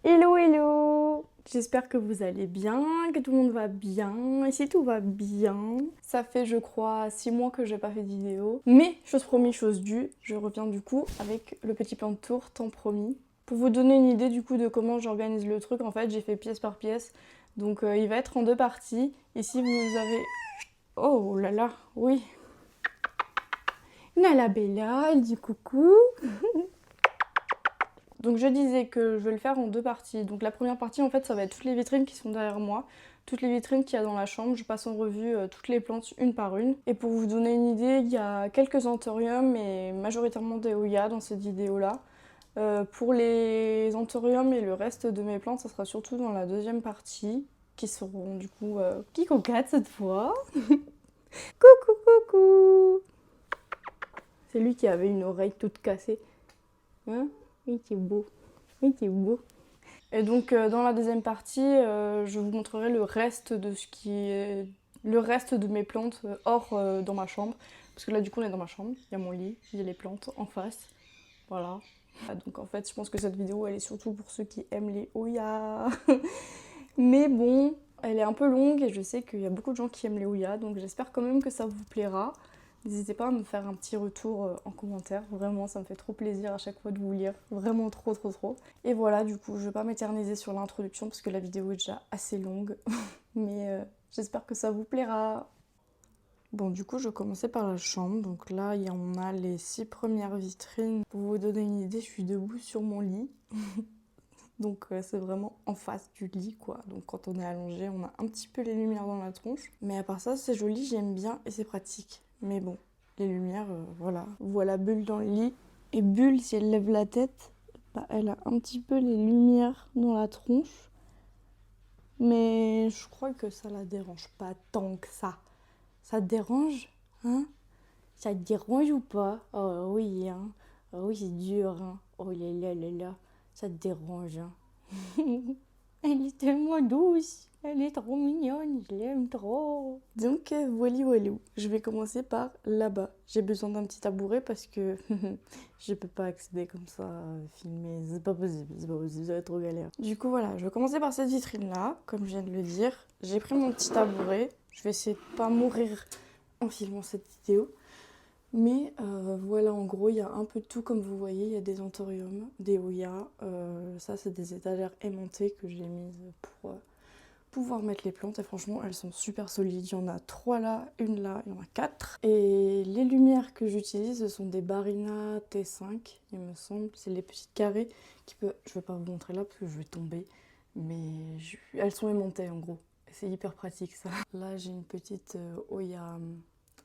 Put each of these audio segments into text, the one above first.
Hello hello! J'espère que vous allez bien, que tout le monde va bien. Ici tout va bien. Ça fait je crois 6 mois que j'ai pas fait de vidéo. Mais chose promise, chose due, je reviens du coup avec le petit plan de tour tant promis. Pour vous donner une idée du coup de comment j'organise le truc, en fait j'ai fait pièce par pièce. Donc il va être en deux parties. Ici vous avez... Oh là là, oui. Nala Bella, elle dit coucou. Donc je disais que je vais le faire en deux parties. Donc la première partie en fait ça va être toutes les vitrines qui sont derrière moi, toutes les vitrines qu'il y a dans la chambre. Je passe en revue toutes les plantes une par une. Et pour vous donner une idée, il y a quelques anthuriums et majoritairement des Oyas dans cette vidéo là. Pour les anthuriums et le reste de mes plantes, ça sera surtout dans la deuxième partie, qui seront du coup qui coquette cette fois. Coucou coucou. C'est lui qui avait une oreille toute cassée. Hein? Oui, c'est beau. Oui, c'est beau. Et donc dans la deuxième partie, je vous montrerai le reste de ce qui est le reste de mes plantes hors dans ma chambre. Parce que là du coup on est dans ma chambre, il y a mon lit, il y a les plantes en face. Voilà. Donc en fait je pense que cette vidéo elle est surtout pour ceux qui aiment les Oyas. Mais bon, elle est un peu longue et je sais qu'il y a beaucoup de gens qui aiment les Oyas, donc j'espère quand même que ça vous plaira. N'hésitez pas à me faire un petit retour en commentaire, vraiment ça me fait trop plaisir à chaque fois de vous lire, vraiment trop trop trop. Et voilà, du coup je vais pas m'éterniser sur l'introduction parce que la vidéo est déjà assez longue, mais j'espère que ça vous plaira. Bon du coup je vais commencer par la chambre, donc là on a les 6 premières vitrines. Pour vous donner une idée, je suis debout sur mon lit. Donc c'est vraiment en face du lit quoi. Donc quand on est allongé, on a un petit peu les lumières dans la tronche. Mais à part ça, c'est joli, j'aime bien et c'est pratique. Mais bon, les lumières, voilà. Voilà Bulle dans le lit. Et Bulle, si elle lève la tête, bah, elle a un petit peu les lumières dans la tronche. Mais je crois que ça la dérange pas tant que ça. Ça te dérange? Hein? Ça te dérange ou pas? Oh oui, hein. Oh oui, c'est dur, hein. Oh là là là là. Ça te dérange, hein. Elle est tellement douce, elle est trop mignonne, je l'aime trop. Donc voilà, voilà. Je vais commencer par là-bas. J'ai besoin d'un petit tabouret parce que je peux pas accéder comme ça, filmer, c'est pas possible, ça va être trop galère. Du coup voilà, je vais commencer par cette vitrine là, comme je viens de le dire. J'ai pris mon petit tabouret, je vais essayer de pas mourir en filmant cette vidéo. Mais voilà, en gros, il y a un peu de tout, comme vous voyez. Il y a des anthuriums, des oyas. Ça, c'est des étagères aimantées que j'ai mises pour pouvoir mettre les plantes. Et franchement, elles sont super solides. Il y en a 3 là, une là, il y en a 4. Et les lumières que j'utilise, ce sont des Barina T5, il me semble. C'est les petites carrées qui peuvent... Je vais pas vous montrer là parce que je vais tomber. Mais elles sont aimantées en gros. C'est hyper pratique ça. Là, j'ai une petite Oya...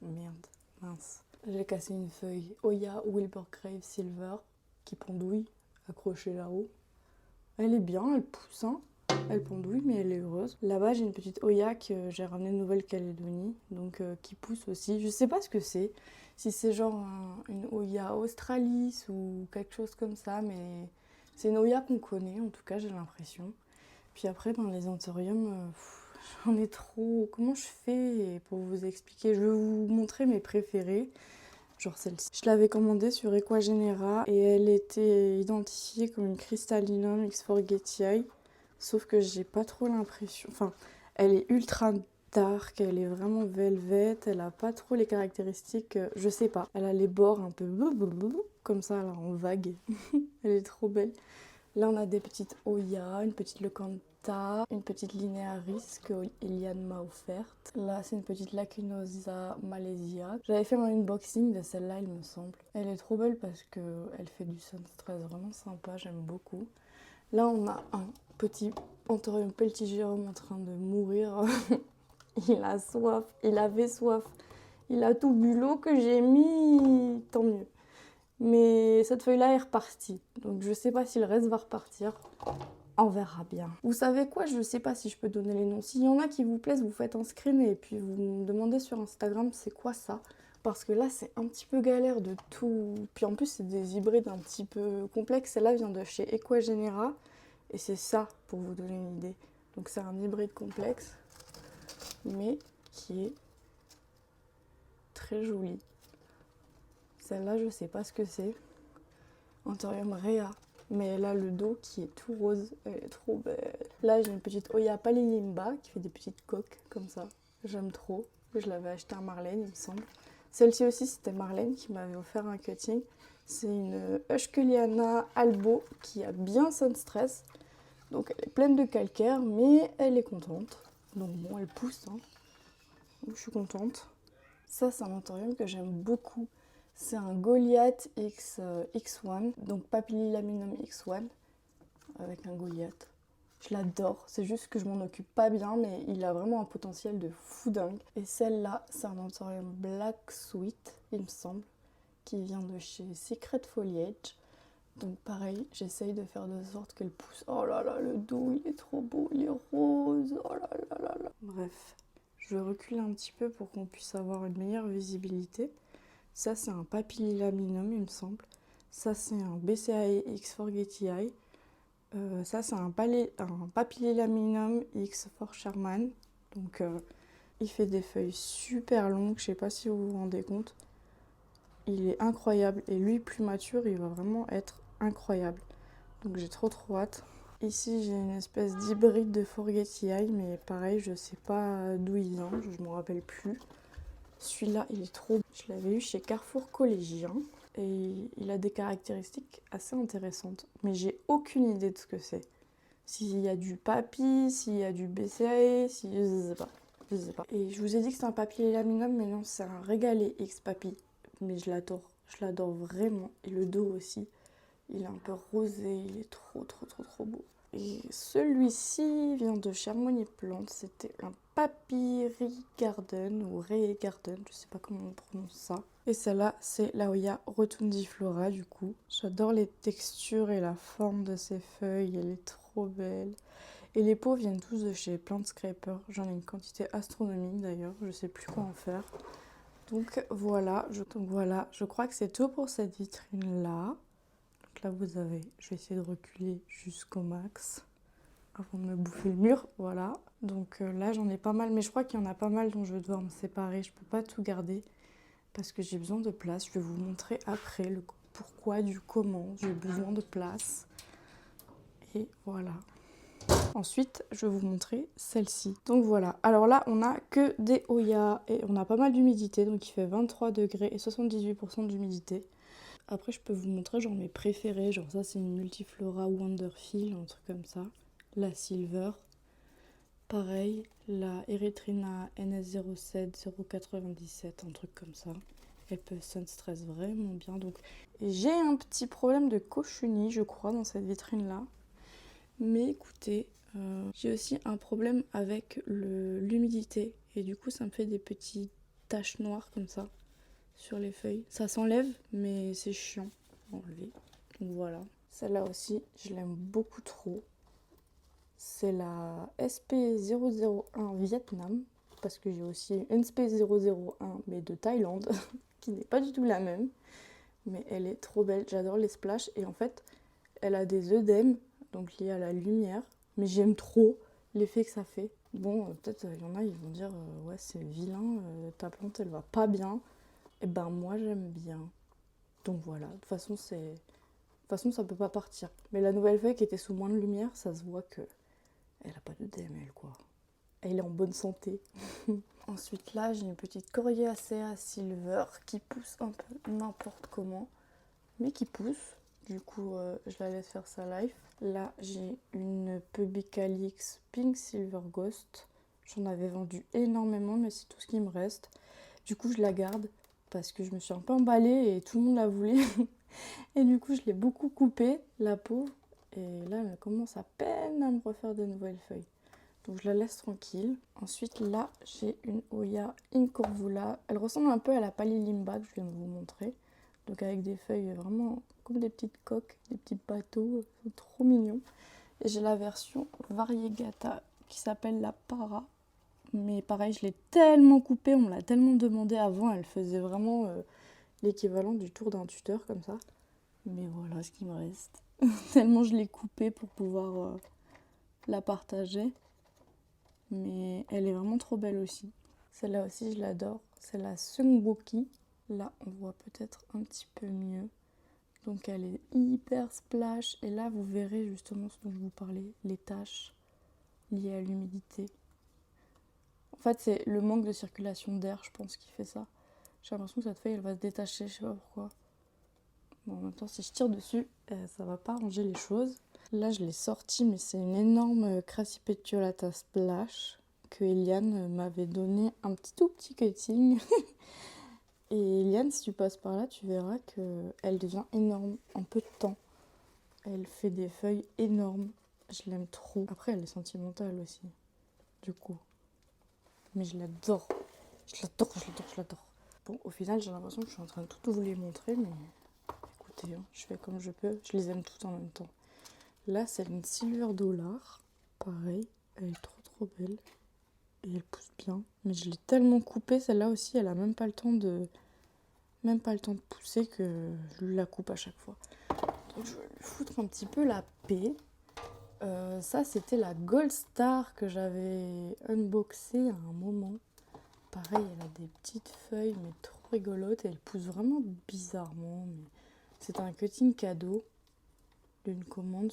Merde, mince. J'ai cassé une feuille Oya Wilburgrave Silver qui pendouille, accrochée là-haut. Elle est bien, elle pousse, hein. Elle pendouille, mais elle est heureuse. Là-bas, j'ai une petite Oya que j'ai ramenée de Nouvelle-Calédonie, donc qui pousse aussi. Je sais pas ce que c'est, si c'est genre une Oya Australis ou quelque chose comme ça, mais c'est une Oya qu'on connaît, en tout cas, j'ai l'impression. Puis après, dans les anthuriums, j'en ai trop. Comment je fais pour vous expliquer? Je vais vous montrer mes préférés. Genre celle-ci. Je l'avais commandée sur Equagenera et elle était identifiée comme une Crystallinum X4 sauf que j'ai pas trop l'impression... Enfin, elle est ultra dark, elle est vraiment velvet, elle a pas trop les caractéristiques... je sais pas. Elle a les bords un peu comme ça, là, en vague. Elle est trop belle. Là, on a des petites Oya, une petite Leucantha, une petite Linearis que Eliane m'a offerte. Là, c'est une petite Lacunosa Malaysia. J'avais fait un unboxing de celle-là, il me semble. Elle est trop belle parce qu'elle fait du sunstress vraiment sympa, j'aime beaucoup. Là, on a un petit Anthurium peltigerum en train de mourir. Il a soif, il avait soif. Il a tout bu l'eau que j'ai mis, tant mieux. Mais cette feuille-là est repartie. Donc je sais pas si le reste va repartir. On verra bien. Vous savez quoi? Je sais pas si je peux donner les noms. S'il y en a qui vous plaisent, vous faites un screen et puis vous me demandez sur Instagram c'est quoi ça. Parce que là, c'est un petit peu galère de tout. Puis en plus, c'est des hybrides un petit peu complexes. Celle-là vient de chez Equagenera. Et c'est ça, pour vous donner une idée. Donc c'est un hybride complexe, mais qui est très joli. Celle-là, je sais pas ce que c'est. Anthurium Rhea. Mais elle a le dos qui est tout rose, elle est trop belle. Là j'ai une petite Oya Palilimba qui fait des petites coques comme ça. J'aime trop. Je l'avais acheté à Marlène il me semble. Celle-ci aussi c'était Marlène qui m'avait offert un cutting. C'est une Euchkeliana Albo qui a bien Sunstress. Donc elle est pleine de calcaire mais elle est contente. Donc bon elle pousse, hein. Donc, je suis contente. Ça c'est un anthurium que j'aime beaucoup. C'est un Goliath X1, donc Papillilaminum X1 avec un Goliath. Je l'adore, c'est juste que je m'en occupe pas bien, mais il a vraiment un potentiel de fou dingue. Et celle-là, c'est un anthurium Black Sweet, il me semble, qui vient de chez Secret Foliage. Donc pareil, j'essaye de faire de sorte qu'elle pousse. Oh là là, le dos, il est trop beau, il est rose. Oh là là là là. Bref, je recule un petit peu pour qu'on puisse avoir une meilleure visibilité. Ça, c'est un Papillilaminum, il me semble. Ça, c'est un BCAE X Forgeti Eye. Ça, c'est un Papillilaminum X for Sherman. Donc, il fait des feuilles super longues. Je sais pas si vous vous rendez compte. Il est incroyable. Et lui, plus mature, il va vraiment être incroyable. Donc, j'ai trop hâte. Ici, j'ai une espèce d'hybride de Forgeti Eye. Mais pareil, je sais pas d'où il vient. Je me rappelle plus. Celui-là, il est trop beau. Je l'avais eu chez Carrefour Collégien et il a des caractéristiques assez intéressantes. Mais j'ai aucune idée de ce que c'est. S'il y a du papy, s'il y a du BCAE, si... je sais pas. Je sais pas. Et je vous ai dit que c'est un Papillilaminum, mais non, c'est un Régalé X Papy. Mais je l'adore. Je l'adore vraiment. Et le dos aussi. Il est un peu rosé. Il est trop beau. Et celui-ci vient de Charmony Plante. C'était un Papyri Garden ou Ray Garden, je sais pas comment on prononce ça. Et celle-là, c'est la Oya Rotundiflora du coup. J'adore les textures et la forme de ses feuilles, elle est trop belle. Et les pots viennent tous de chez Plant Scraper. J'en ai une quantité astronomique d'ailleurs, je sais plus quoi en faire. Donc voilà, je crois que c'est tout pour cette vitrine-là. Donc là vous avez, je vais essayer de reculer jusqu'au max avant de me bouffer le mur, voilà. Donc là j'en ai pas mal, mais je crois qu'il y en a pas mal dont je vais devoir me séparer. Je peux pas tout garder parce que j'ai besoin de place. Je vais vous montrer après le pourquoi du comment. J'ai besoin de place. Et voilà. Ensuite, je vais vous montrer celle-ci. Donc voilà. Alors là, on a que des Oya et on a pas mal d'humidité. Donc il fait 23 degrés et 78% d'humidité. Après, je peux vous montrer genre mes préférés. Genre ça, c'est une Multiflora Wonderfeel, un truc comme ça. La Silver. Pareil, la Erythrina NS07 097, un truc comme ça. Elle peut Sunstress vraiment bien. Donc j'ai un petit problème de cochenille, je crois, dans cette vitrine-là. Mais écoutez, j'ai aussi un problème avec l'humidité. Et du coup, ça me fait des petites taches noires comme ça sur les feuilles. Ça s'enlève, mais c'est chiant à enlever. Donc voilà. Celle-là aussi, je l'aime beaucoup trop. C'est la SP001 Vietnam, parce que j'ai aussi une SP001, mais de Thaïlande, qui n'est pas du tout la même. Mais elle est trop belle, j'adore les splashes. Et en fait, elle a des œdèmes, donc liés à la lumière. Mais j'aime trop l'effet que ça fait. Bon, peut-être il y en a, ils vont dire ouais, c'est vilain, ta plante, elle va pas bien. Et ben moi, j'aime bien. Donc voilà, de toute façon, ça peut pas partir. Mais la nouvelle feuille qui était sous moins de lumière, ça se voit que elle a pas de DML quoi. Elle est en bonne santé. Ensuite là j'ai une petite Coriacea Silver qui pousse un peu n'importe comment. Mais qui pousse. Du coup je la laisse faire sa life. Là j'ai une Pubicalix Pink Silver Ghost. J'en avais vendu énormément mais c'est tout ce qui me reste. Du coup je la garde parce que je me suis un peu emballée et tout le monde la voulait. Et du coup je l'ai beaucoup coupée, la pauvre. Et là, elle commence à peine à me refaire de nouvelles feuilles. Donc je la laisse tranquille. Ensuite, là, j'ai une Oya Incurvula. Elle ressemble un peu à la Palilimba que je viens de vous montrer. Donc avec des feuilles vraiment comme des petites coques, des petits bateaux. C'est trop mignon. Et j'ai la version Variegata qui s'appelle la Para. Mais pareil, je l'ai tellement coupée, on me l'a tellement demandé avant. Elle faisait vraiment l'équivalent du tour d'un tuteur comme ça. Mais voilà ce qui me reste. Tellement je l'ai coupée pour pouvoir la partager. Mais elle est vraiment trop belle aussi. Celle-là aussi, je l'adore. C'est la Sungboki. Là, on voit peut-être un petit peu mieux. Donc elle est hyper splash. Et là, vous verrez justement ce dont je vous parlais, les taches liées à l'humidité. En fait, c'est le manque de circulation d'air, je pense, qui fait ça. J'ai l'impression que cette feuille, elle va se détacher, je sais pas pourquoi. Bon, en même temps, si je tire dessus, ça va pas arranger les choses. Là, je l'ai sorti, mais c'est une énorme Crassi Petiolata Splash que Eliane m'avait donné un tout petit cutting. Et Eliane, si tu passes par là, tu verras qu'elle devient énorme en peu de temps. Elle fait des feuilles énormes. Je l'aime trop. Après, elle est sentimentale aussi, du coup. Mais je l'adore. Je l'adore. Bon, au final, j'ai l'impression que je suis en train de tout vous les montrer, mais écoutez, hein, je fais comme je peux. Je les aime toutes en même temps. Là, c'est une Silver Dollar. Pareil, elle est trop belle. Et elle pousse bien. Mais je l'ai tellement coupée, celle-là aussi, elle a même pas le temps de pousser que je la coupe à chaque fois. Donc je vais lui foutre un petit peu la paix. Ça, c'était la Gold Star que j'avais unboxée à un moment. Pareil, elle a des petites feuilles, mais trop rigolotes. Et elle pousse vraiment bizarrement. Mais c'est un cutting cadeau d'une commande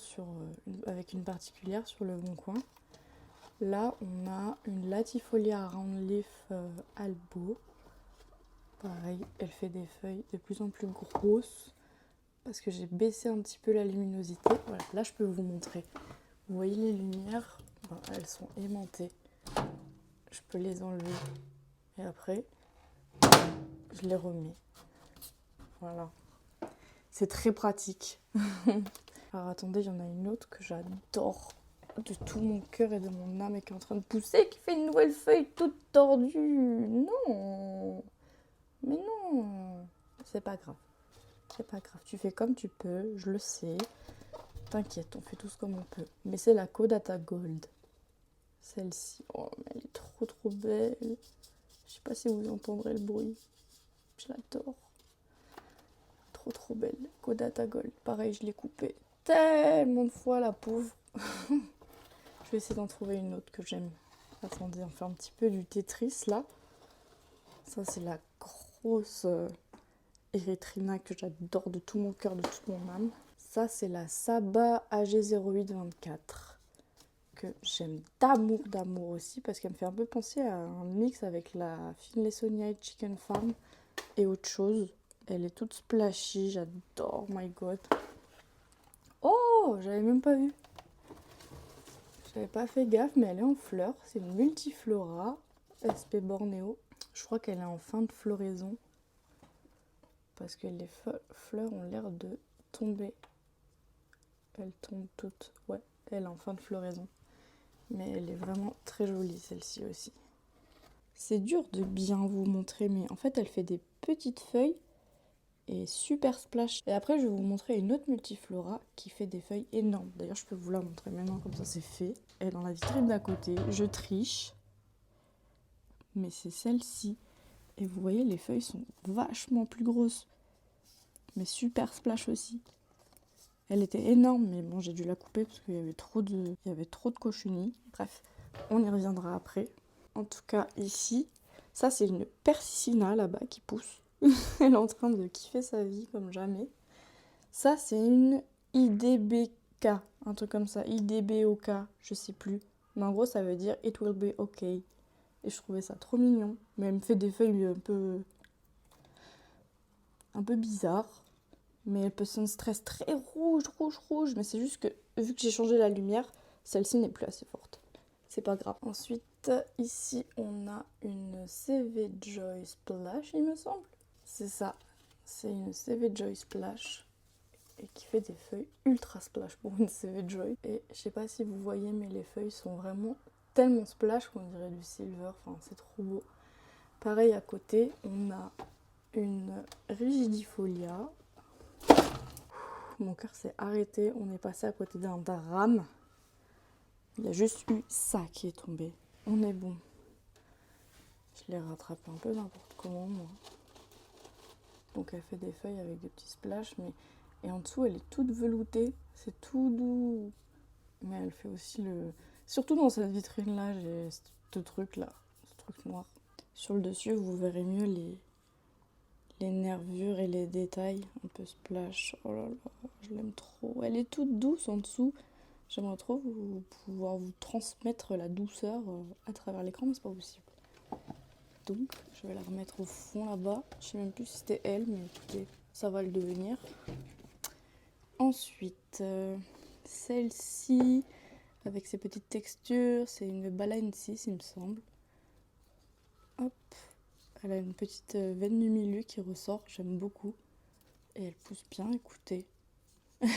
avec une particulière sur le Bon Coin. Là, on a une Latifolia Round Leaf Albo. Pareil, elle fait des feuilles de plus en plus grosses parce que j'ai baissé un petit peu la luminosité. Voilà, là, je peux vous montrer. Vous voyez les lumières, elles sont aimantées. Je peux les enlever et après, je les remets. Voilà. C'est très pratique. Alors attendez, il y en a une autre que j'adore de tout mon cœur et de mon âme et qui est en train de pousser, qui fait une nouvelle feuille toute tordue. Non, mais non, c'est pas grave. C'est pas grave, tu fais comme tu peux, je le sais. T'inquiète, on fait tous comme on peut. Mais c'est la Kodata Gold. Celle-ci, oh, mais elle est trop belle. Je sais pas si vous entendrez le bruit. Je l'adore. Trop belle. Kodata Gold. Pareil, je l'ai coupée tellement de fois, la pauvre. Je vais essayer d'en trouver une autre que j'aime. Attendez, on fait un petit peu du Tetris là. Ça, c'est la grosse Erythrina que j'adore de tout mon cœur, de toute mon âme. Ça, c'est la Saba AG0824 que j'aime d'amour aussi parce qu'elle me fait un peu penser à un mix avec la Finlaysonia Chicken Farm et autre chose. Elle est toute splashy, j'adore, my god. Oh, j'avais même pas vu. J'avais pas fait gaffe, mais elle est en fleurs. C'est une multiflora SP Bornéo. Je crois qu'elle est en fin de floraison parce que les fleurs ont l'air de tomber. Elles tombent toutes. Ouais, elle est en fin de floraison. Mais elle est vraiment très jolie, celle-ci aussi. C'est dur de bien vous montrer, mais en fait, elle fait des petites feuilles et super splash. Et après, je vais vous montrer une autre multiflora qui fait des feuilles énormes. D'ailleurs, je peux vous la montrer maintenant, comme ça, c'est fait. Elle est dans la vitrine d'à côté. Je triche. Mais c'est celle-ci. Et vous voyez, les feuilles sont vachement plus grosses. Mais super splash aussi. Elle était énorme, mais bon, j'ai dû la couper parce qu'il y avait trop de cochenilles. Bref, on y reviendra après. En tout cas, ici, ça c'est une Persicina là-bas qui pousse. Elle est en train de kiffer sa vie comme jamais. Ça, c'est une IDBK, un truc comme ça. IDBOK, je sais plus. Mais en gros, ça veut dire It will be okay. Et je trouvais ça trop mignon. Mais elle me fait des feuilles un peu bizarres. Mais elle peut se stress très rouge. Mais c'est juste que, vu que j'ai changé la lumière, celle-ci n'est plus assez forte. C'est pas grave. Ensuite, ici, on a une CV Joy Splash, il me semble. C'est ça. C'est une CV Joy Splash. Et qui fait des feuilles ultra splash pour une CV Joy. Et je sais pas si vous voyez, mais les feuilles sont vraiment tellement splash qu'on dirait du silver. Enfin, c'est trop beau. Pareil, à côté, on a une Rigidifolia. Mon cœur s'est arrêté, on est passé à côté d'un drame. Il y a juste eu ça qui est tombé. On est bon. Je l'ai rattrapé un peu n'importe comment, moi. Donc elle fait des feuilles avec des petits splashs, mais... Et en dessous, elle est toute veloutée. C'est tout doux. Mais elle fait aussi le... Surtout dans cette vitrine-là, j'ai ce truc-là. Ce truc noir. Sur le dessus, vous verrez mieux les nervures et les détails, un peu splash. Oh là là, je l'aime trop. Elle est toute douce en dessous. J'aimerais trop pouvoir vous transmettre la douceur à travers l'écran, mais c'est pas possible. Donc, je vais la remettre au fond là-bas. Je sais même plus si c'était elle, mais écoutez, ça va le devenir. Ensuite, celle-ci, avec ses petites textures, c'est une Balenciaga, il me semble. Hop, elle a une petite veine du milieu qui ressort, j'aime beaucoup. Et elle pousse bien, écoutez.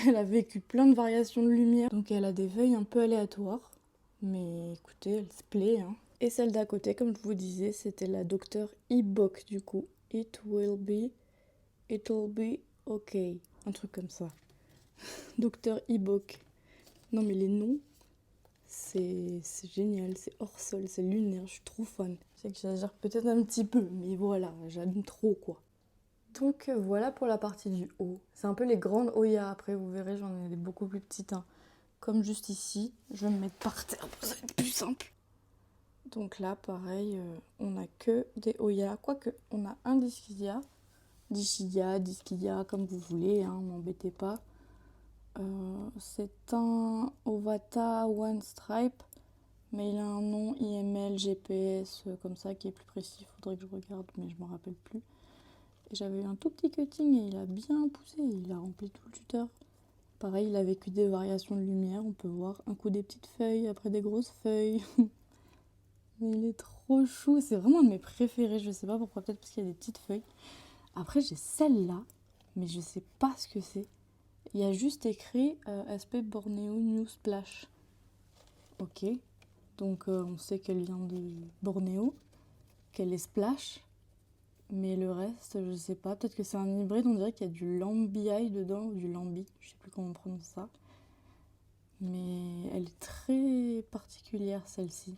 Elle a vécu plein de variations de lumière, donc elle a des feuilles un peu aléatoires. Mais écoutez, elle se plaît, hein. Et celle d'à côté, comme je vous disais, c'était la Dr. Ibok du coup. It'll be okay. Un truc comme ça. Dr. Ibok. Non mais les noms, c'est génial, c'est hors sol, c'est lunaire, je suis trop fan. Je sais que j'exagère peut-être un petit peu, mais voilà, j'aime trop quoi. Donc voilà pour la partie du haut. C'est un peu les grandes Oya, après vous verrez j'en ai des beaucoup plus petites. Hein. Comme juste ici, je vais me mettre par terre pour ça va être plus simple. Donc là pareil, on a que des Oya, quoique on a un Disquia, comme vous voulez, hein, m'embêtez pas. C'est un Ovata One Stripe, mais il a un nom IML GPS comme ça qui est plus précis. Il faudrait que je regarde, mais je me rappelle plus. Et j'avais eu un tout petit cutting et il a bien poussé, il a rempli tout le tuteur. Pareil, il a vécu des variations de lumière, on peut voir un coup des petites feuilles, après des grosses feuilles. Mais il est trop chou, c'est vraiment un de mes préférés, je sais pas pourquoi, peut-être parce qu'il y a des petites feuilles. Après j'ai celle-là, mais je sais pas ce que c'est. Il y a juste écrit SP Borneo New Splash. Ok, donc on sait qu'elle vient de Bornéo, qu'elle est splash, mais le reste, je sais pas. Peut-être que c'est un hybride, on dirait qu'il y a du lambiaï dedans, ou du lambi, je sais plus comment on prononce ça. Mais elle est très particulière celle-ci,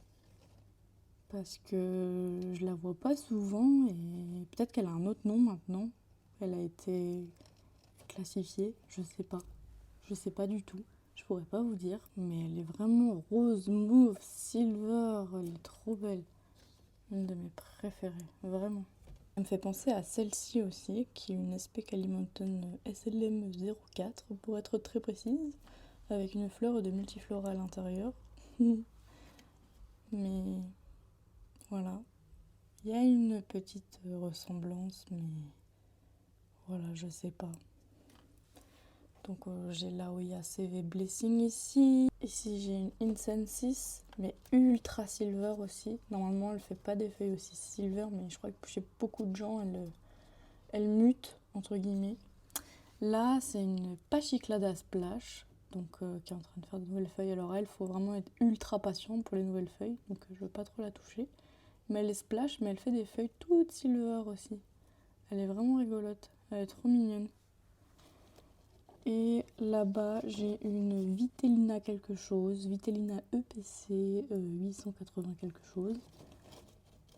parce que je la vois pas souvent, et peut-être qu'elle a un autre nom maintenant. Elle a été classifiée, je sais pas du tout. Je pourrais pas vous dire, mais elle est vraiment rose, mauve, silver, elle est trop belle. Une de mes préférées, vraiment. Elle me fait penser à celle-ci aussi, qui est une SP Kalimantan SLM 04, pour être très précise, avec une fleur de multiflora à l'intérieur. Mais voilà, il y a une petite ressemblance, mais voilà, je sais pas. Donc j'ai la Oya CV Blessing ici. Ici j'ai une Incense, mais ultra silver aussi. Normalement elle fait pas des feuilles aussi silver, mais je crois que chez beaucoup de gens elle mute entre guillemets. Là c'est une Pachiclada Splash, donc qui est en train de faire de nouvelles feuilles. Alors elle, faut vraiment être ultra patient pour les nouvelles feuilles, donc je veux pas trop la toucher. Mais elle est splash, mais elle fait des feuilles toutes silver aussi. Elle est vraiment rigolote, elle est trop mignonne. Et là-bas, j'ai une Vitellina quelque chose, Vitellina EPC 880 quelque chose.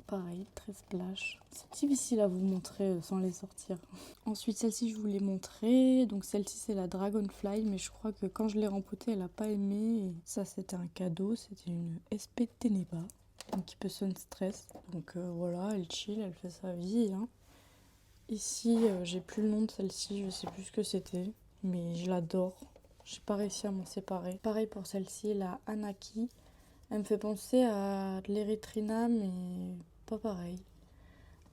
Pareil, très splash. C'est difficile à vous montrer sans les sortir. Ensuite, celle-ci, je vous l'ai montrée. Donc celle-ci, c'est la Dragonfly, mais je crois que quand je l'ai rempotée, elle n'a pas aimé. Et ça, c'était un cadeau. C'était une SP Teneba, un petit peu sun stress. Donc voilà, elle chill, elle fait sa vie. Hein. Ici, j'ai plus le nom de celle-ci, je sais plus ce que c'était. Mais je l'adore. J'ai pas réussi à m'en séparer. Pareil pour celle-ci, la Anaki. Elle me fait penser à de l'Erythrina, mais pas pareil.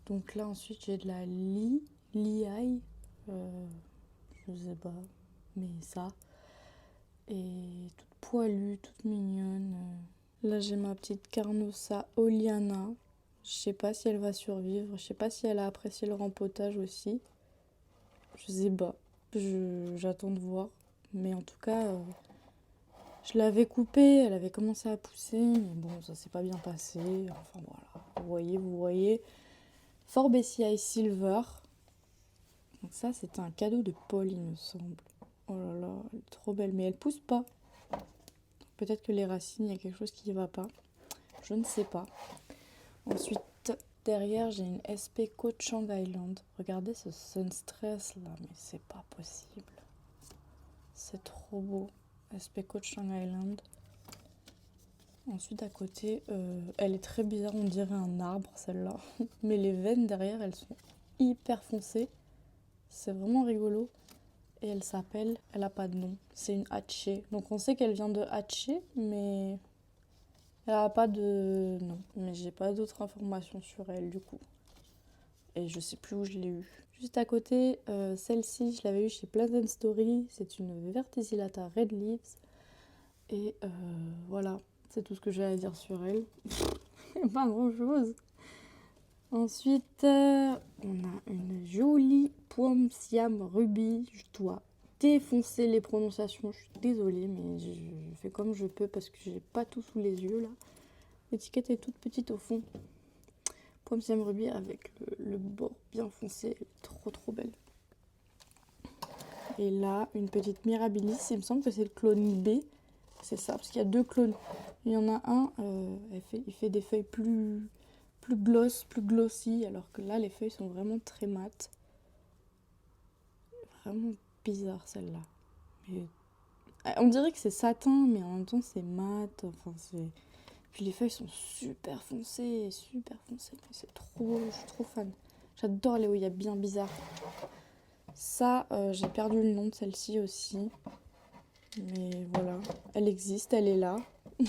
Donc là, ensuite, j'ai de la Liai. Je sais pas, mais ça. Et toute poilue, toute mignonne. Là, j'ai ma petite Carnosa Oliana. Je sais pas si elle va survivre. Je sais pas si elle a apprécié le rempotage aussi. Je sais pas. J'attends de voir. Mais en tout cas, je l'avais coupée, elle avait commencé à pousser, mais bon, ça s'est pas bien passé. Enfin voilà, vous voyez. Forbesii Silver. Donc ça, c'était un cadeau de Paul, il me semble. Oh là là, elle est trop belle, mais elle pousse pas. Peut-être que les racines, il y a quelque chose qui va pas. Je ne sais pas. Ensuite, derrière, j'ai une SP Coach Chang Island. Regardez ce Sunstress là, mais c'est pas possible. C'est trop beau. SP Coach Chang Island. Ensuite, à côté, elle est très bizarre, on dirait un arbre celle-là. Mais les veines derrière, elles sont hyper foncé. C'est vraiment rigolo. Et elle s'appelle, elle a pas de nom, c'est une Hatché. Donc on sait qu'elle vient de Hatché, mais elle a pas de nom. Mais j'ai pas d'autres informations sur elle du coup. Et je sais plus où je l'ai eue. Juste à côté, celle-ci, je l'avais eue chez Pleasant Story. C'est une Verticillata Red Leaves. Et voilà, c'est tout ce que j'ai à dire sur elle. Pas grand-chose. Ensuite, on a une jolie Pomme Siam Ruby. Je dois défoncer les prononciations, je suis désolée, mais je fais comme je peux parce que j'ai pas tout sous les yeux là. L'étiquette est toute petite au fond. Pomme Siam Ruby avec le bord bien foncé, elle est trop belle. Et là, une petite Mirabilis, il me semble que c'est le clone B. C'est ça, parce qu'il y a deux clones. Il y en a un, il fait des feuilles plus glossy, alors que là, les feuilles sont vraiment très mates. Vraiment bizarre celle-là. Mais on dirait que c'est satin, mais en même temps c'est mat. Enfin, c'est... Puis les feuilles sont super foncées. C'est trop... Je suis trop fan. J'adore les Oya bien bizarres. Ça, j'ai perdu le nom de celle-ci aussi. Mais voilà, elle existe, elle est là.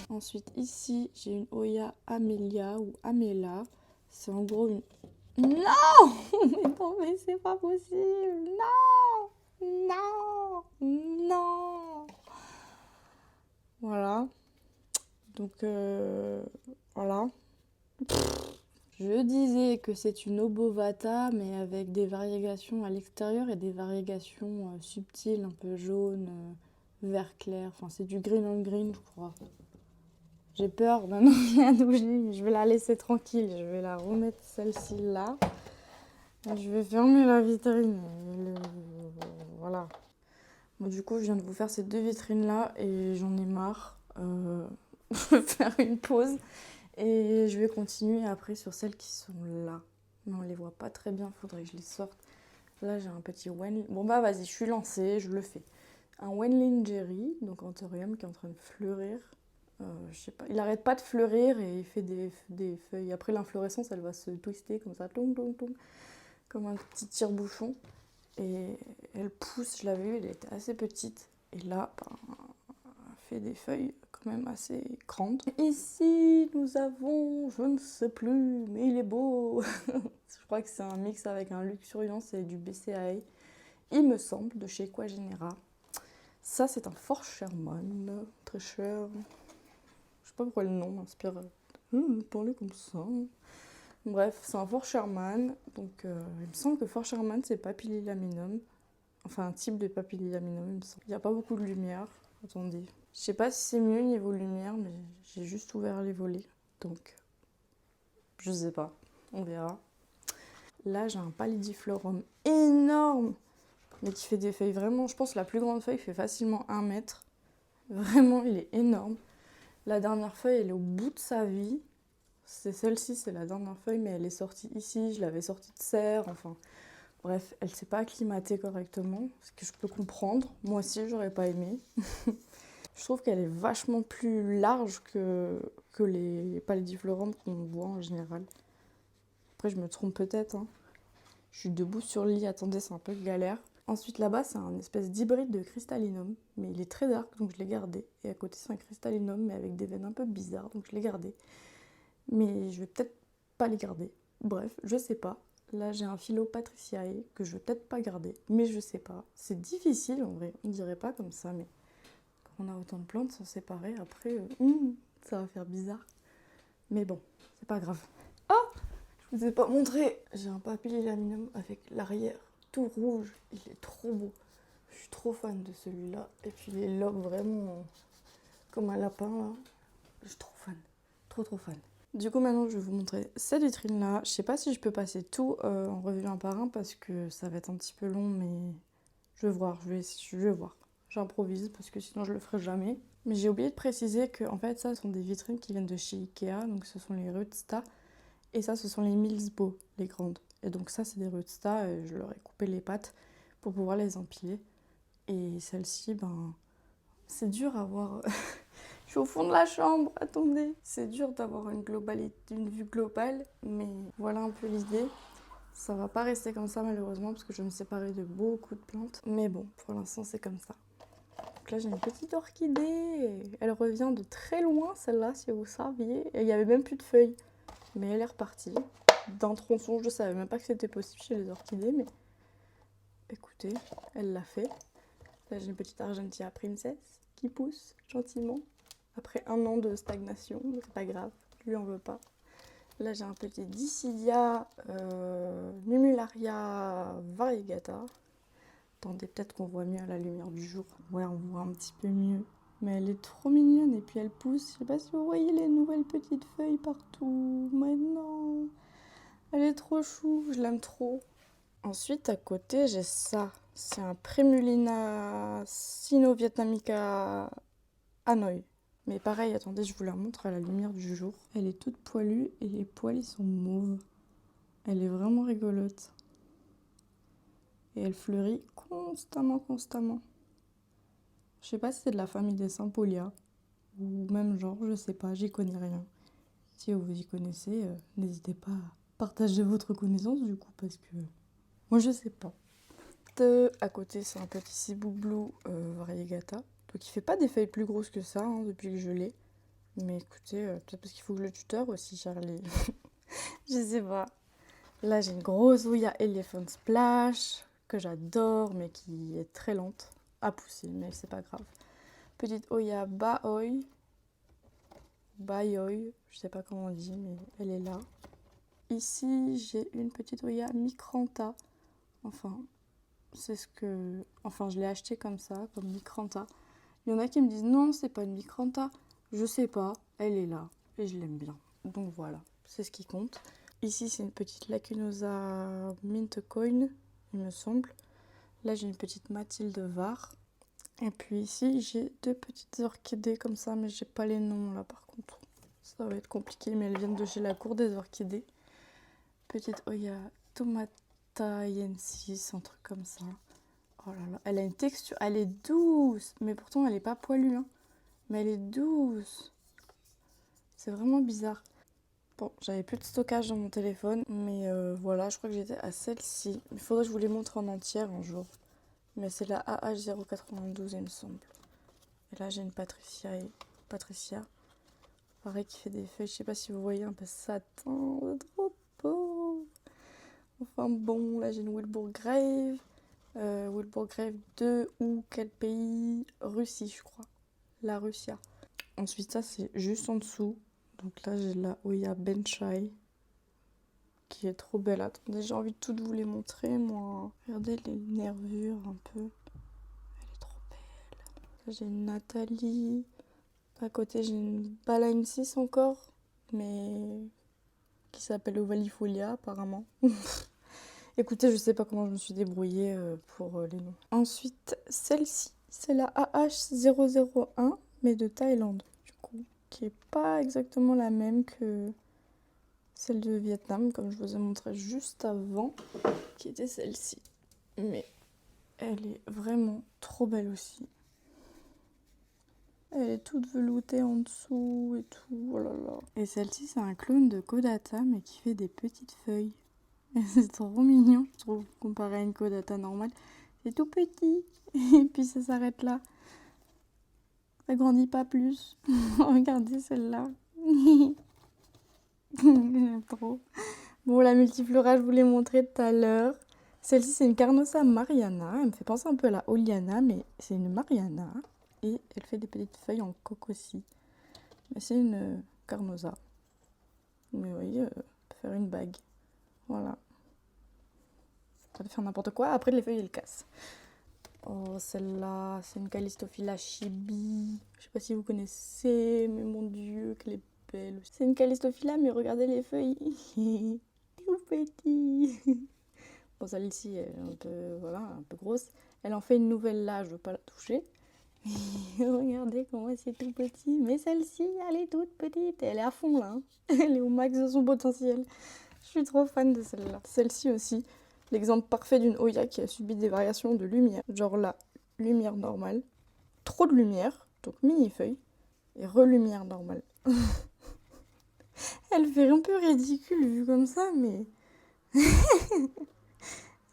Ensuite, ici, j'ai une Oya Amelia ou Amela. C'est en gros une... Non! Mais non, mais c'est pas possible! Non! Voilà. Donc, voilà. Je disais que c'est une Obovata, mais avec des variégations à l'extérieur et des variégations subtiles, un peu jaune, vert clair. Enfin, c'est du green on green, je crois. J'ai peur maintenant qu'il a bougé, mais je vais la laisser tranquille. Je vais la remettre celle-ci là. Et je vais fermer la vitrine. Voilà. Bon, du coup, je viens de vous faire ces deux vitrines là et j'en ai marre. Je vais faire une pause et je vais continuer après sur celles qui sont là. Mais on les voit pas très bien, faudrait que je les sorte. Là, j'ai un petit Wen. Bon, bah, vas-y, je suis lancée, je le fais. Un Wenlin Jerry, donc Anthurium qui est en train de fleurir. Je sais pas, il arrête pas de fleurir et il fait des feuilles. Après, l'inflorescence, elle va se twister comme ça, comme un petit tire-bouchon. Et elle pousse, je l'avais vue, elle était assez petite. Et là, ben, elle fait des feuilles quand même assez grandes. Ici, nous avons, je ne sais plus, mais il est beau. Je crois que c'est un mix avec un Luxuriance et du BCAA. Il me semble, de chez Quagenera. Ça, c'est un Fort Sherman, très cher. Je sais pas pourquoi le nom m'inspire parler comme ça. Bref, c'est un Fort Sherman. Donc, il me semble que Fort Sherman, c'est Papillilaminum. Enfin, un type de Papillilaminum, il me semble. Il n'y a pas beaucoup de lumière. Attendez. Je sais pas si c'est mieux niveau lumière, mais j'ai juste ouvert les volets. Donc, je sais pas. On verra. Là, j'ai un Pallidiflorum énorme, mais qui fait des feuilles vraiment... Je pense que la plus grande feuille fait facilement 1 mètre. Vraiment, il est énorme. La dernière feuille, elle est au bout de sa vie. C'est celle-ci, c'est la dernière feuille, mais elle est sortie ici. Je l'avais sortie de serre, enfin... Bref, elle s'est pas acclimatée correctement, ce que je peux comprendre. Moi aussi, j'aurais pas aimé. Je trouve qu'elle est vachement plus large que les Pallidiflorums qu'on voit en général. Après, je me trompe peut-être. Hein. Je suis debout sur le lit, attendez, c'est un peu galère. Ensuite, là-bas, c'est un espèce d'hybride de Crystallinum, mais il est très dark, donc je l'ai gardé. Et à côté, c'est un Crystallinum, mais avec des veines un peu bizarres, donc je l'ai gardé. Mais je vais peut-être pas les garder. Bref, je sais pas. Là, j'ai un Philo Patriciae que je vais peut-être pas garder, mais je sais pas. C'est difficile en vrai, on dirait pas comme ça, mais quand on a autant de plantes sans séparer, après, ça va faire bizarre. Mais bon, c'est pas grave. Oh, je vous ai pas montré. J'ai un Papillilaminum avec l'arrière tout rouge. Il est trop beau. Je suis trop fan de celui-là. Et puis les lobes vraiment comme un lapin là. Je suis trop fan. Trop fan. Du coup, maintenant, je vais vous montrer cette vitrine-là. Je sais pas si je peux passer tout en revue un par un parce que ça va être un petit peu long, mais je vais voir. Je vais voir. J'improvise parce que sinon je le ferai jamais. Mais j'ai oublié de préciser que en fait, ça ce sont des vitrines qui viennent de chez Ikea. Donc, ce sont les Rudsta. Et ça, ce sont les Milsbo, les grandes. Et donc ça, c'est des Rudsta. Et je leur ai coupé les pattes pour pouvoir les empiler. Et celle-ci, ben, c'est dur à voir. Je suis au fond de la chambre, attendez. C'est dur d'avoir une vue globale, mais voilà un peu l'idée. Ça va pas rester comme ça malheureusement parce que je vais me séparer de beaucoup de plantes. Mais bon, pour l'instant c'est comme ça. Donc là j'ai une petite orchidée. Elle revient de très loin celle-là si vous saviez. Et il n'y avait même plus de feuilles. Mais elle est repartie. D'un tronçon, je savais même pas que c'était possible chez les orchidées. Mais écoutez, elle l'a fait. Là j'ai une petite Argentia Princess qui pousse gentiment. Après 1 an de stagnation, c'est pas grave, je lui en veux pas. Là j'ai un petit Dissidia Numularia variegata. Attendez, peut-être qu'on voit mieux à la lumière du jour. Ouais, on voit un petit peu mieux. Mais elle est trop mignonne et puis elle pousse. Je sais pas si vous voyez les nouvelles petites feuilles partout. Mais non, elle est trop chou, je l'aime trop. Ensuite, à côté, j'ai ça. C'est un Primulina sino-vietnamica Hanoi. Mais pareil, attendez, je vous la montre à la lumière du jour. Elle est toute poilue et les poils, ils sont mauves. Elle est vraiment rigolote. Et elle fleurit constamment. Je sais pas si c'est de la famille des Saint-Paulia ou même genre, je sais pas, j'y connais rien. Si vous y connaissez, n'hésitez pas à partager votre connaissance du coup parce que moi je sais pas. À côté, c'est un petit Ciboublou variegata. Donc il fait pas des feuilles plus grosses que ça depuis que je l'ai. Mais écoutez, peut-être parce qu'il faut que je le tuteur aussi, Charlie. Je sais pas. Là, j'ai une grosse Ouya Elephant Splash que j'adore, mais qui est très lente à pousser, mais c'est pas grave. Petite Oya Baoi. Baoi, je sais pas comment on dit, mais elle est là. Ici, j'ai une petite Oya Micranta. Enfin, c'est ce que... Enfin, je l'ai acheté comme ça, comme Micranta. Il y en a qui me disent non, c'est pas une Micranta. Je sais pas, elle est là et je l'aime bien. Donc voilà, c'est ce qui compte. Ici, c'est une petite Lacunosa Mint Coin, il me semble. Là, j'ai une petite Mathilde Var. Et puis ici, j'ai 2 petites orchidées comme ça, mais j'ai pas les noms là par contre. Ça va être compliqué, mais elles viennent de chez la cour des orchidées. Petite Oya Tomatayensis, un truc comme ça. Oh là là, elle a une texture, elle est douce, mais pourtant elle est pas poilue, hein. Mais elle est douce. C'est vraiment bizarre. Bon, j'avais plus de stockage dans mon téléphone, mais voilà, je crois que j'étais à celle-ci. Il faudrait que je vous les montre en entière un jour. Mais c'est la AH092, il me semble. Et là, j'ai une Patricia. Pareil, qui fait des feuilles. Je sais pas si vous voyez un peu satin. C'est trop beau. Enfin bon, là, j'ai une Wilbur Grave. Wilbur Grave 2 ou quel pays? Russie, je crois. La Russia. Ensuite, ça, c'est juste en dessous. Donc là, j'ai la Oya Benchai, qui est trop belle. Attendez, j'ai envie de toutes vous les montrer, moi. Regardez les nervures un peu. Elle est trop belle. Là, j'ai une Nathalie. À côté, j'ai une Baleine 6 encore, mais qui s'appelle Ovalifolia, apparemment. Écoutez, je sais pas comment je me suis débrouillée pour les noms. Ensuite, celle-ci, c'est la AH001, mais de Thaïlande, du coup, qui est pas exactement la même que celle de Vietnam, comme je vous ai montré juste avant, qui était celle-ci. Mais elle est vraiment trop belle aussi. Elle est toute veloutée en dessous et tout, oh là là. Et celle-ci, c'est un clone de Kodata, mais qui fait des petites feuilles. Et c'est trop mignon, je trouve, comparé à une Kodata normale. C'est tout petit, et puis ça s'arrête là. Ça grandit pas plus. Regardez celle-là. J'aime trop. Bon, la multiflora, je vous l'ai montré tout à l'heure. Celle-ci, c'est une Carnosa Mariana. Elle me fait penser un peu à la Oliana, mais c'est une Mariana. Et elle fait des petites feuilles en coque aussi. Mais c'est une Carnosa. Mais vous voyez, on peut faire une bague. Voilà. Ça peut faire n'importe quoi. Après, les feuilles, elles cassent. Oh, celle-là, c'est une Callistophila chibi. Je sais pas si vous connaissez, mais mon Dieu, qu'elle est belle. C'est une Callistophila, mais regardez les feuilles. Tout petit. Bon, celle-ci, elle est un peu, voilà, un peu grosse. Elle en fait une nouvelle là, je veux pas la toucher. Regardez comment c'est tout petit. Mais celle-ci, elle est toute petite. Elle est à fond là. Hein. Elle est au max de son potentiel. Je suis trop fan de celle-là. Celle-ci aussi, l'exemple parfait d'une Oya qui a subi des variations de lumière. Genre là, lumière normale, trop de lumière, donc mini-feuille, et relumière normale. Elle fait un peu ridicule vu comme ça, mais Je